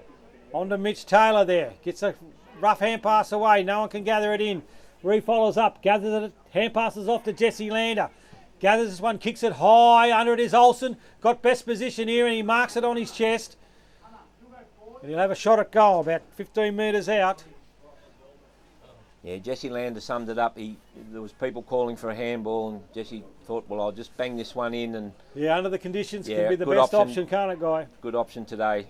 On to Mitch Taylor there, gets a rough hand pass away, no one can gather it in. Ree follows up, gathers it, hand passes off to Jesse Lander. Gathers this one, kicks it high, under it is Olsen. Got best position here and he marks it on his chest. And he'll have a shot at goal, about 15 metres out. Yeah, Jesse Lander summed it up. There was people calling for a handball and Jesse thought, well, I'll just bang this one in. And yeah, under the conditions, could be the best option, can't it, Guy? Good option today.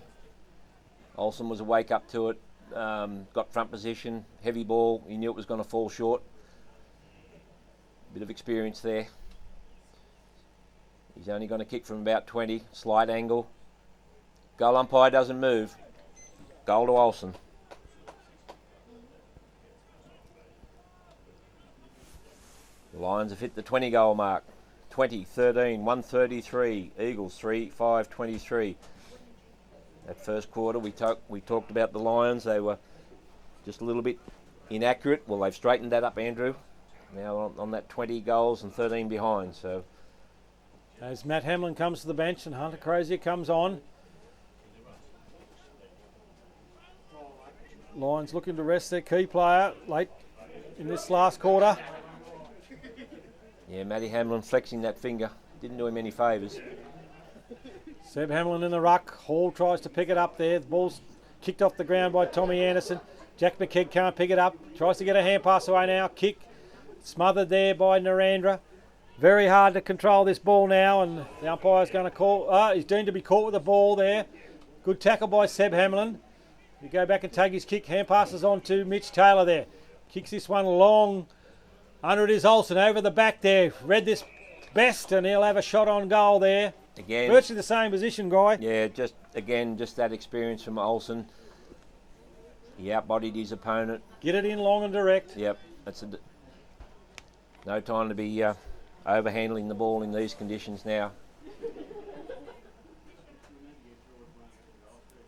Olsen was a wake up to it, got front position, heavy ball. He knew it was going to fall short. Bit of experience there. He's only going to kick from about 20, slight angle. Goal umpire doesn't move. Goal to Olsen. The Lions have hit the 20 goal mark. 20, 13, 133. Eagles 3, 5, 23. That first quarter we talked about the Lions. They were just a little bit inaccurate. Well, they've straightened that up, Andrew. Now on that 20 goals and 13 behind. So as Matt Hamlin comes to the bench and Hunter Crozier comes on. Lions looking to rest their key player late in this last quarter. Yeah, Matty Hamlin flexing that finger. Didn't do him any favours. Seb Hamlin in the ruck. Hall tries to pick it up there. The ball's kicked off the ground by Tommy Anderson. Jack McKegg can't pick it up. Tries to get a hand pass away now. Kick. Smothered there by Narendra. Very hard to control this ball now, and the umpire's going to call. He's deemed to be caught with the ball there. Good tackle by Seb Hamlin. You go back and take his kick. Hand passes on to Mitch Taylor there. Kicks this one long. Under it is Olsen over the back there. Read this best, and he'll have a shot on goal there. Again, virtually the same position, Guy. Yeah, just that experience from Olsen. He outbodied his opponent. Get it in long and direct. Yep, no time to be overhandling the ball in these conditions now.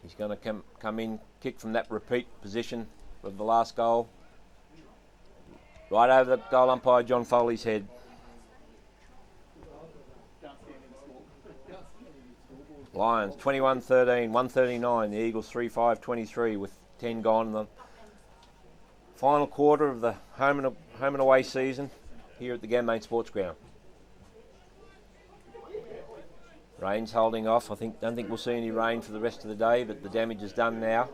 He's going to come in, kick from that repeat position of the last goal. Right over the goal umpire John Foley's head. Lions 21-13, 139. The Eagles 3-5-23 with 10 gone in the final quarter of the home and away season here at the Gammain Sports Ground. Rain's holding off. Don't think we'll see any rain for the rest of the day, but the damage is done now.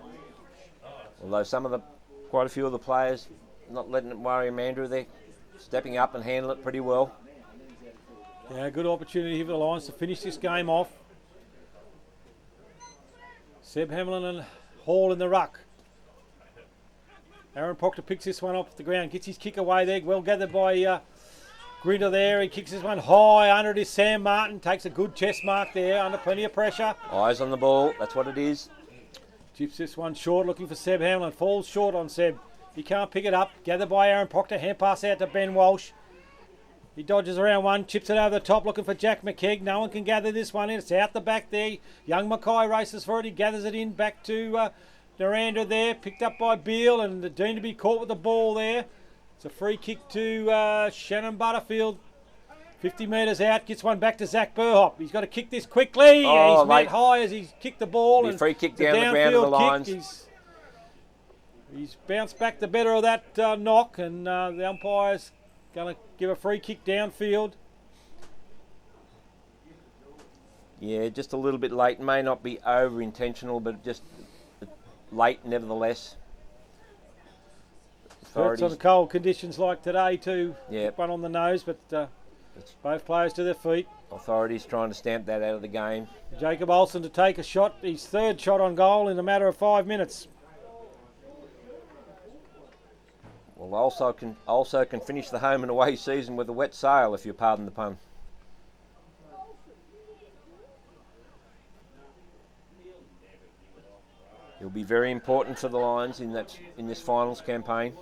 Although quite a few of the players not letting it worry them, Andrew. They're stepping up and handle it pretty well. Yeah, good opportunity here for the Lions to finish this game off. Seb Hamlin and Hall in the ruck. Aaron Proctor picks this one off the ground, gets his kick away there, well gathered by Grinter there. He kicks this one high, under it is Sam Martin, takes a good chest mark there, under plenty of pressure. Eyes on the ball, that's what it is. Chips this one short, looking for Seb Hamlin, falls short on Seb. He can't pick it up, gathered by Aaron Proctor, hand pass out to Ben Walsh. He dodges around one, chips it over the top, looking for Jack McKegg. No one can gather this one in. It's out the back there. Young Mackay races for it. He gathers it in back to Narendra there. Picked up by Beale and deemed to be caught with the ball there. It's a free kick to Shannon Butterfield. 50 metres out. Gets one back to Zach Burhop. He's got to kick this quickly. He's met high as he's kicked the ball. And free kick down the ground of the Lions. He's bounced back the better of that knock, and the umpire's going to give a free kick downfield. Yeah, just a little bit late. May not be over intentional, but just late nevertheless. It's on the cold conditions like today too. Yeah. One on the nose, but both players to their feet. Authorities trying to stamp that out of the game. Jacob Olsen to take a shot, his third shot on goal in a matter of 5 minutes. Well, also can finish the home and away season with a wet sail, if you pardon the pun. He'll be very important for the Lions in this finals campaign.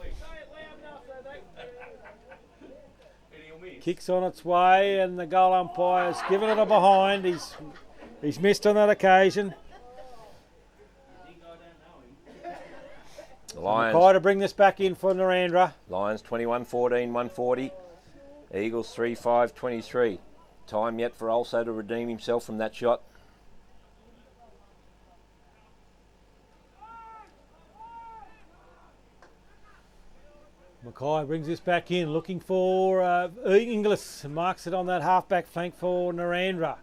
Kicks on its way, and the goal umpire's given it a behind. He's missed on that occasion. The Lions try to bring this back in for Narendra. Lions 21-14, 140. Eagles 3-5-23. Time yet for Also to redeem himself from that shot. Mackay brings this back in, looking for Inglis. Marks it on that halfback flank for Narendra.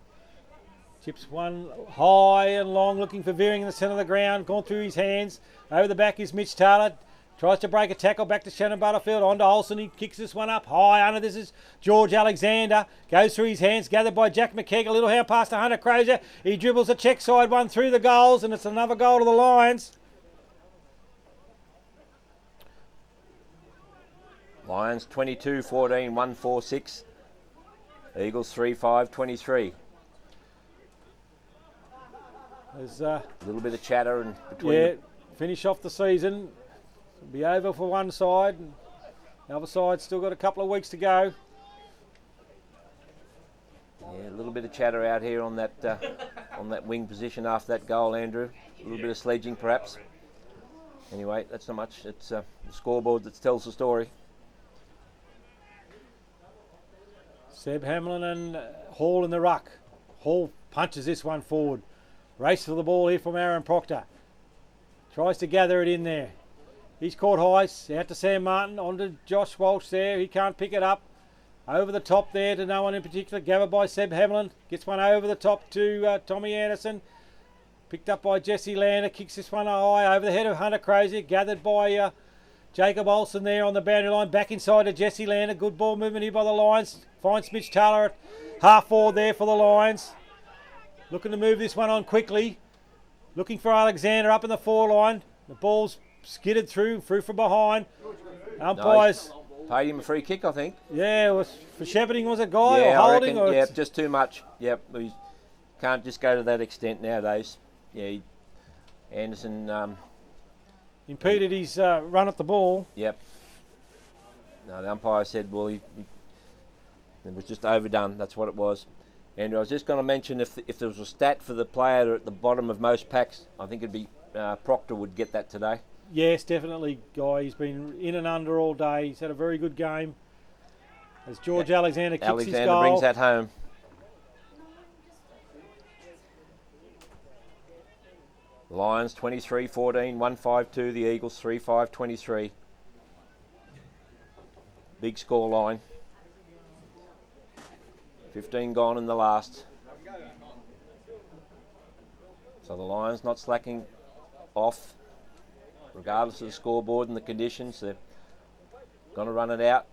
Chips one high and long, looking for Veering in the centre of the ground. Gone through his hands. Over the back is Mitch Taylor. Tries to break a tackle, back to Shannon Butterfield. On to Olsen, he kicks this one up high under. This is George Alexander. Goes through his hands, gathered by Jack McKegg. A little hand pass to Hunter Crozier. He dribbles a check side one through the goals, and it's another goal to the Lions. Lions 22-14, 1-4-6. Eagles 3-5-23. There's a little bit of chatter in between. Finish off the season. It'll be over for one side. And the other side's still got a couple of weeks to go. Yeah, a little bit of chatter out here on that wing position after that goal, Andrew. A little bit of sledging, perhaps. Anyway, that's not much. It's the scoreboard that tells the story. Seb Hamlin and Hall in the ruck. Hall punches this one forward. Race for the ball here from Aaron Proctor. Tries to gather it in there. He's caught high. Out to Sam Martin. On to Josh Walsh there. He can't pick it up. Over the top there to no one in particular. Gathered by Seb Hamlin. Gets one over the top to Tommy Anderson. Picked up by Jesse Lander. Kicks this one high over the head of Hunter Crozier. Gathered by Jacob Olsen there on the boundary line. Back inside to Jesse Lander. Good ball movement here by the Lions. Finds Mitch Taylor at half forward there for the Lions. Looking to move this one on quickly. Looking for Alexander up in the forward line. The ball's skidded through from behind. Umpires. Paid him a free kick, I think. Yeah, it was for shepherding, was it, Guy? Yeah, or holding? I reckon, just too much. Yep, we can't just go to that extent nowadays. Yeah, Anderson... impeded his run at the ball. Yep. No, the umpire said, well, it was just overdone. That's what it was. Andrew, I was just going to mention if there was a stat for the player at the bottom of most packs, I think it'd be Proctor would get that today. Yes, definitely, Guy. He's been in and under all day. He's had a very good game. As George Alexander kicks his goal. Alexander brings that home. Lions 23-14, 1-5-2. The Eagles 3-5-23. Big score line. 15 gone in the last. So the Lions not slacking off, regardless of the scoreboard and the conditions. They're going to run it out.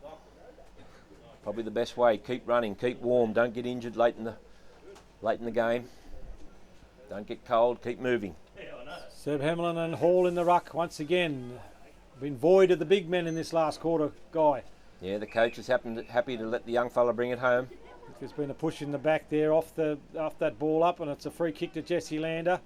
Probably the best way. Keep running, keep warm. Don't get injured late in the game. Don't get cold. Keep moving. Seb Hamlin and Hall in the ruck once again. Been void of the big men in this last quarter, Guy. Yeah, the coach is happy to let the young fella bring it home. There's been a push in the back there off that ball up, and it's a free kick to Jesse Lander.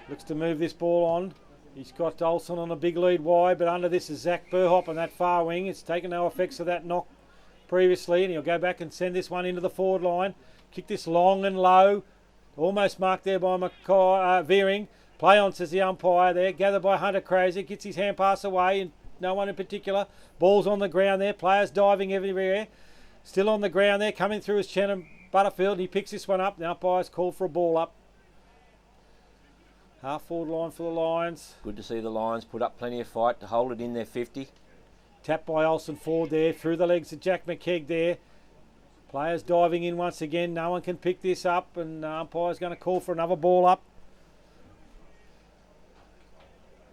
Looks to move this ball on. He's got Olsen on a big lead wide, but under this is Zach Burhop on that far wing. It's taken no effects of that knock previously, and he'll go back and send this one into the forward line. Kick this long and low. Almost marked there by Veering. Play on, says the umpire there. Gathered by Hunter Crozier. Gets his hand pass away, and no one in particular. Ball's on the ground there. Players diving everywhere. Still on the ground there. Coming through is Shannon Butterfield. He picks this one up. The umpire's called for a ball up. Half forward line for the Lions. Good to see the Lions put up plenty of fight to hold it in their 50. Tapped by Olsen forward there. Through the legs of Jack McKegg there. Players diving in once again. No one can pick this up, and the umpire's going to call for another ball up.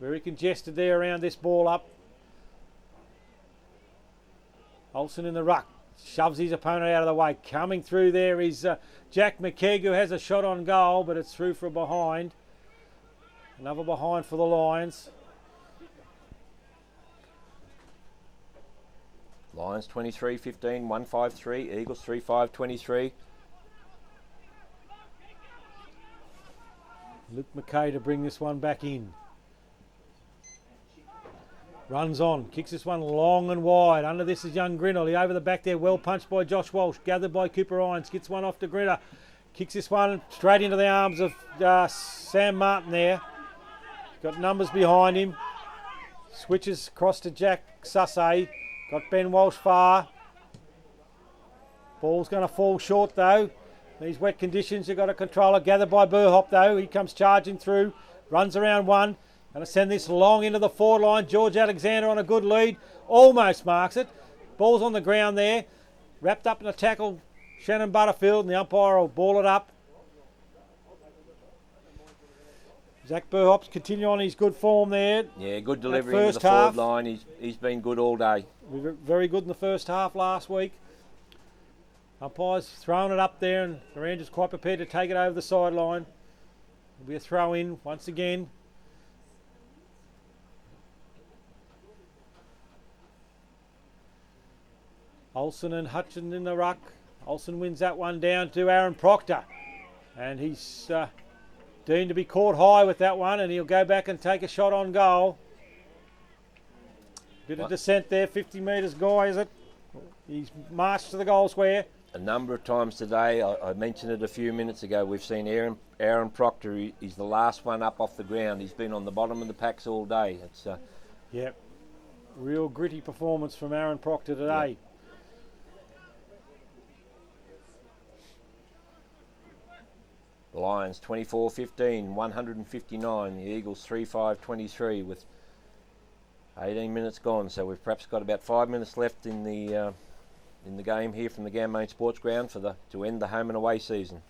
Very congested there around this ball up. Olsen in the ruck. Shoves his opponent out of the way. Coming through there is Jack McKegg, who has a shot on goal, but it's through for a behind. Another behind for the Lions. Lions 23-15, 1-5-3. Eagles 3-5-23. Luke McKay to bring this one back in. Runs on, kicks this one long and wide. Under this is young Grinnell. He over the back there, well punched by Josh Walsh. Gathered by Cooper Irons. Gets one off to Grinnell. Kicks this one straight into the arms of Sam Martin there. Got numbers behind him. Switches across to Jack Sussay. Got Ben Walsh far. Ball's going to fall short though. These wet conditions, you've got to control it. Gathered by Burhop though. He comes charging through, runs around one. Going to send this long into the forward line. George Alexander on a good lead. Almost marks it. Ball's on the ground there. Wrapped up in a tackle, Shannon Butterfield, and the umpire will ball it up. Zach Burhop's continue on his good form there. Yeah, good delivery into the forward line. He's been good all day. Very good in the first half last week. Umpire's throwing it up there, and Miranda's quite prepared to take it over the sideline. It'll be a throw in once again. Olsen and Hutchin in the ruck. Olsen wins that one down to Aaron Proctor. And he's deemed to be caught high with that one, and he'll go back and take a shot on goal. Bit of descent there, 50 metres guy, is it? He's marched to the goal square. A number of times today, I mentioned it a few minutes ago, we've seen Aaron Proctor. He's the last one up off the ground. He's been on the bottom of the packs all day. It's Yep, real gritty performance from Aaron Proctor today. Yep. The Lions 24-15, 159. The Eagles 3-5-23 with 18 minutes gone. So we've perhaps got about 5 minutes left in the game here from the Gammain Sports Ground to end the home and away season.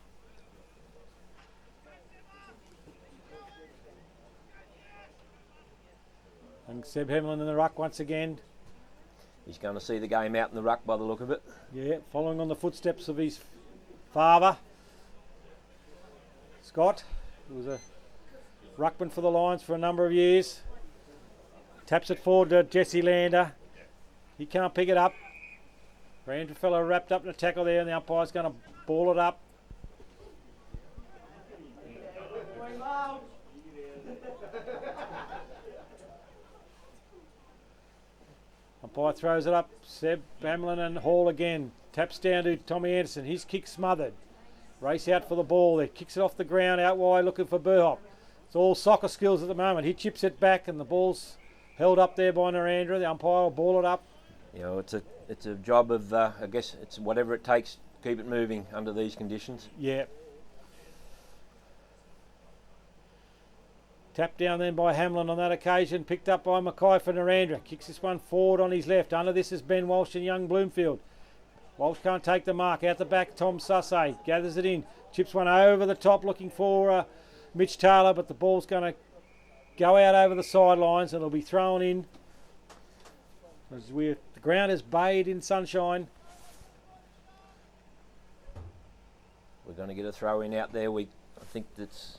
And Seb Hemlin in the ruck once again. He's going to see the game out in the ruck by the look of it. Yeah, following on the footsteps of his father, Scott, who was a ruckman for the Lions for a number of years. Taps it forward to Jesse Lander. He can't pick it up. Andrew fellow wrapped up in a tackle there, and the umpire's going to ball it up. Umpire throws it up. Seb Hamlin and Hall again. Taps down to Tommy Anderson. His kick smothered. Race out for the ball there. Kicks it off the ground out wide looking for Burhop. It's all soccer skills at the moment. He chips it back and the ball's held up there by Narendra. The umpire will ball it up. You know, it's a job of, I guess, it's whatever it takes to keep it moving under these conditions. Yeah. Tapped down then by Hamlin on that occasion. Picked up by Mackay for Narendra. Kicks this one forward on his left. Under this is Ben Walsh and young Bloomfield. Walsh can't take the mark. Out the back, Tom Sussay gathers it in. Chips one over the top looking for Mitch Taylor, but the ball's going to go out over the sidelines and it'll be thrown in. The ground is bathed in sunshine. We're going to get a throw in out there. I think that's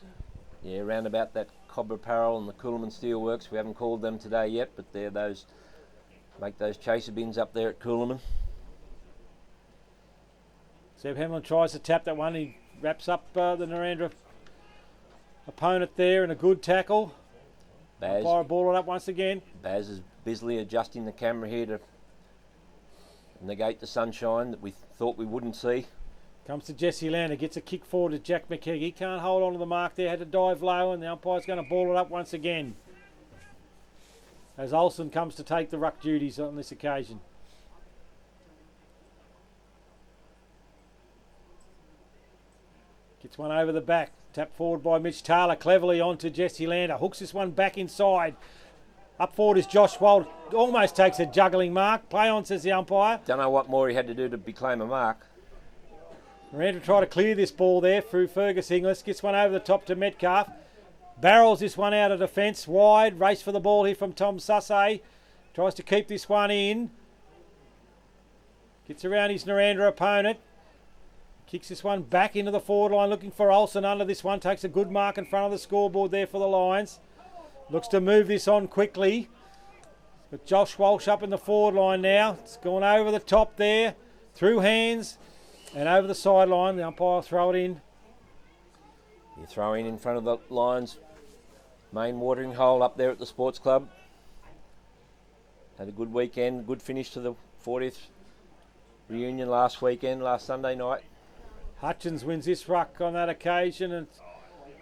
around about that Cobra Apparel and the Coolman Steelworks. We haven't called them today yet, but they're make those chaser bins up there at Coolman. Seb Hamlin tries to tap that one. He wraps up the Narendra opponent there in a good tackle. Baz, ball it up once again. Baz is busily adjusting the camera here to negate the sunshine that we thought we wouldn't see. Comes to Jesse Lander, gets a kick forward to Jack McKegg. He can't hold on to the mark there, had to dive low, and the umpire's going to ball it up once again. As Olsen comes to take the ruck duties on this occasion. Gets one over the back. Tapped forward by Mitch Taylor. Cleverly onto Jesse Lander. Hooks this one back inside. Up forward is Josh Wald. Almost takes a juggling mark. Play on, says the umpire. Don't know what more he had to do to claim a mark. Miranda try to clear this ball there through Fergus Inglis. Gets one over the top to Metcalf. Barrels this one out of defence. Wide. Race for the ball here from Tom Sussay. Tries to keep this one in. Gets around his Narendra opponent. Kicks this one back into the forward line looking for Olsen under this one. Takes a good mark in front of the scoreboard there for the Lions. Looks to move this on quickly. But Josh Walsh up in the forward line now. It's gone over the top there. Through hands and over the sideline. The umpire will throw it in. You throw in front of the Lions main watering hole up there at the sports club. Had a good weekend. Good finish to the 40th reunion last Sunday night. Hutchins wins this ruck on that occasion, and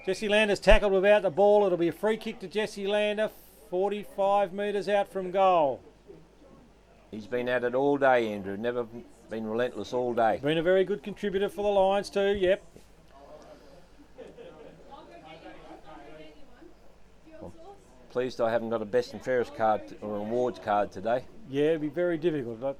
Jesse Lander's tackled without the ball. It'll be a free kick to Jesse Lander, 45 metres out from goal. He's been at it all day, Andrew. been relentless all day. Been a very good contributor for the Lions too, yep. I'm pleased I haven't got a best and fairest card or an awards card today. Yeah, it'd be very difficult. But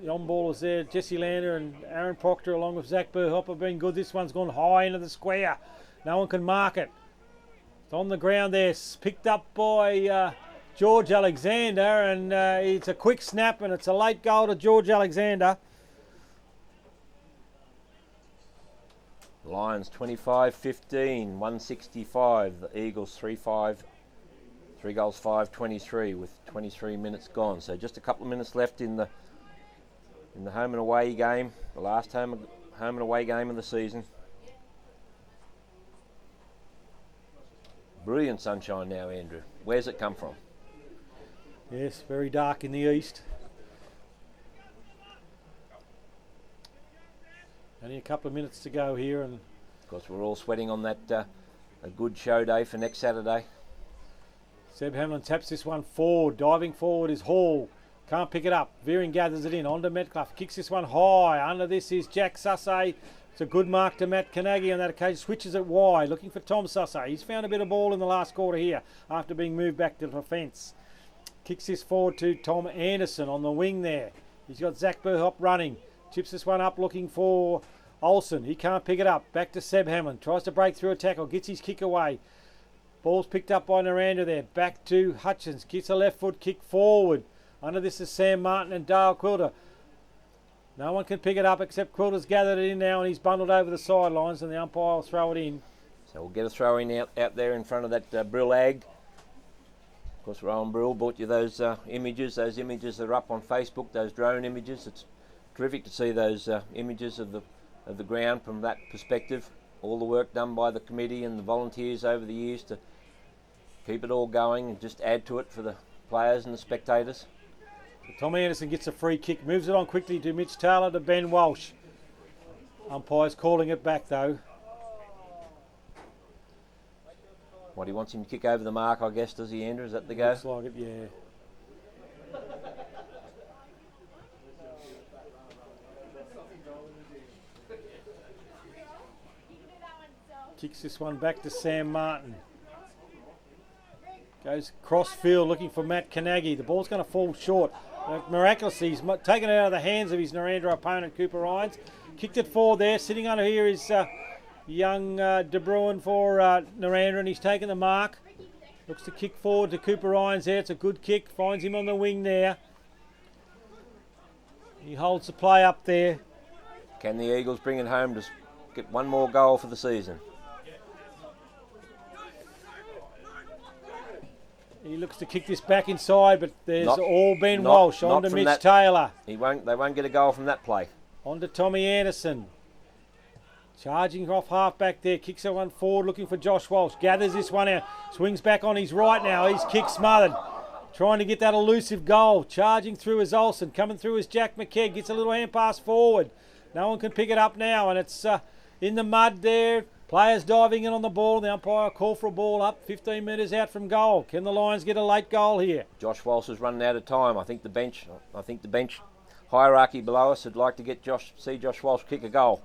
the on-ballers there, Jesse Lander and Aaron Proctor along with Zach Burhop have been good. This one's gone high into the square. No one can mark it. It's on the ground there, picked up by George Alexander, and it's a quick snap and it's a late goal to George Alexander. Lions 25-15, 165. The Eagles 3-5, 3 goals 5-23 with 23 minutes gone. So just a couple of minutes left in the home and away game, the last home and away game of the season. Brilliant sunshine now, Andrew. Where's it come from? Yes, very dark in the east. Only a couple of minutes to go here, and of course we're all sweating on that a good show day for next Saturday. Seb Hamlin taps this one forward. Diving forward is Hall. Can't pick it up. Veering gathers it in. On to Metcalf. Kicks this one high. Under this is Jack Sussay. It's a good mark to Matt Carnegie on that occasion. Switches it wide. Looking for Tom Sussay. He's found a bit of ball in the last quarter here after being moved back to the defence. Kicks this forward to Tom Anderson on the wing there. He's got Zach Burhop running. Chips this one up looking for Olsen. He can't pick it up. Back to Seb Hamlin. Tries to break through a tackle. Gets his kick away. Ball's picked up by Naranda there. Back to Hutchins. Gets a left foot kick forward. Under this is Sam Martin and Dale Quilter. No one can pick it up except Quilter's gathered it in now and he's bundled over the sidelines and the umpire will throw it in. So we'll get a throw in out there in front of that Brill Ag. Of course, Rowan Brill brought you those images. Those images are up on Facebook, those drone images. It's terrific to see those images of the ground from that perspective. All the work done by the committee and the volunteers over the years to keep it all going and just add to it for the players and the spectators. Tom Anderson gets a free kick, moves it on quickly to Mitch Taylor to Ben Walsh. Umpire's calling it back though. What, he wants him to kick over the mark, I guess, does he, Andrew? Is that the go? Looks like it, yeah. Kicks this one back to Sam Martin. Goes cross field looking for Matt Carnegie. The ball's going to fall short. Miraculously, he's taken it out of the hands of his Narendra opponent, Cooper Ryans. Kicked it forward there. Sitting under here is young De Bruin for Narendra, and he's taken the mark. Looks to kick forward to Cooper Ryans there. It's a good kick. Finds him on the wing there. He holds the play up there. Can the Eagles bring it home to get one more goal for the season? He looks to kick this back inside, but there's all Ben Walsh. On to Mitch Taylor. They won't get a goal from that play. On to Tommy Anderson. Charging off half back there. Kicks that one forward looking for Josh Walsh. Gathers this one out. Swings back on his right now. He's kick smothered. Trying to get that elusive goal. Charging through is Olsen. Coming through is Jack McKegg. Gets a little hand pass forward. No one can pick it up now, and it's in the mud there. Players diving in on the ball. The umpire call for a ball up 15 metres out from goal. Can the Lions get a late goal here? Josh Walsh is running out of time. I think the bench hierarchy below us would like to see Josh Walsh kick a goal.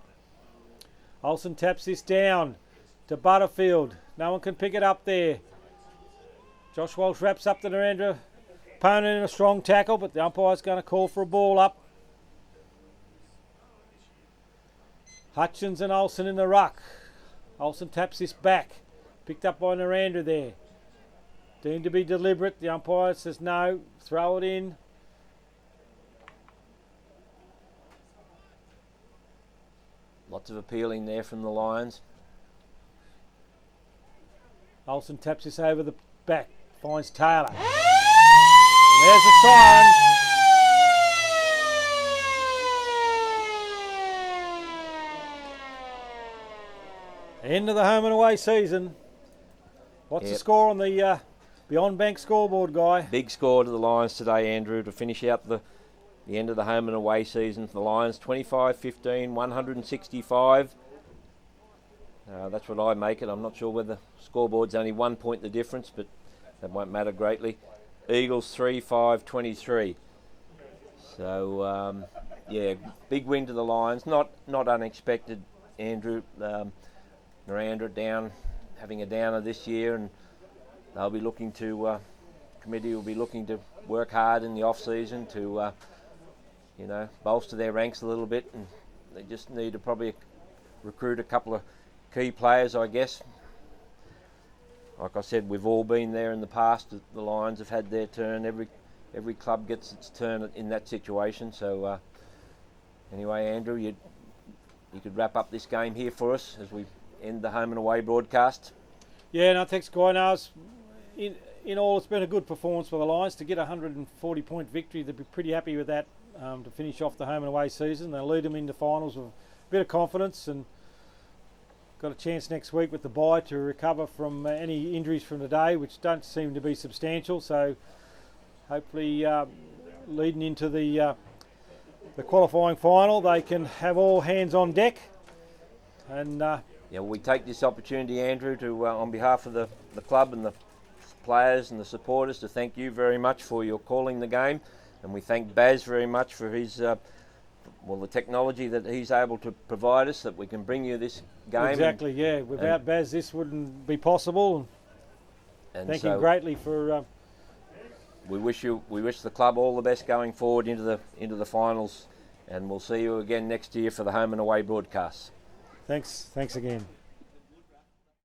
Olsen taps this down to Butterfield. No one can pick it up there. Josh Walsh wraps up the Narendra opponent in a strong tackle, but the umpire's going to call for a ball up. Hutchins and Olsen in the ruck. Olsen taps this back. Picked up by Narendra there. Deemed to be deliberate. The umpire says no. Throw it in. Lots of appealing there from the Lions. Olsen taps this over the back. Finds Taylor. There's the siren. End of the home and away season. What's the score on the Beyond Bank scoreboard, Guy? Big score to the Lions today, Andrew, to finish out the end of the home and away season for the Lions. 25-15, 165. That's what I make it. I'm not sure whether the scoreboard's only 1 point the difference, but that won't matter greatly. Eagles 3-5-23. So Yeah, big win to the Lions. Not unexpected, Andrew. Miranda having a downer this year, and they'll be looking to, committee will be looking to work hard in the off season to, bolster their ranks a little bit, and they just need to probably recruit a couple of key players, I guess. Like I said, we've all been there in the past. The Lions have had their turn. Every club gets its turn in that situation. So anyway, Andrew, you could wrap up this game here for us as we end the home and away broadcast. Yeah, no, thanks, Guy. No, in all, it's been a good performance for the Lions to get a 140-point victory. They'd be pretty happy with that to finish off the home and away season. They'll lead them into finals with a bit of confidence, and got a chance next week with the bye to recover from any injuries from today, which don't seem to be substantial. So hopefully leading into the qualifying final, they can have all hands on deck. And we take this opportunity, Andrew, to on behalf of the club and the players and the supporters, to thank you very much for your calling the game, and we thank Baz very much for his the technology that he's able to provide us, that we can bring you this game. Exactly, yeah. Without Baz, this wouldn't be possible. And thank him greatly for. We wish the club all the best going forward into the finals, and we'll see you again next year for the home and away broadcasts. Thanks again.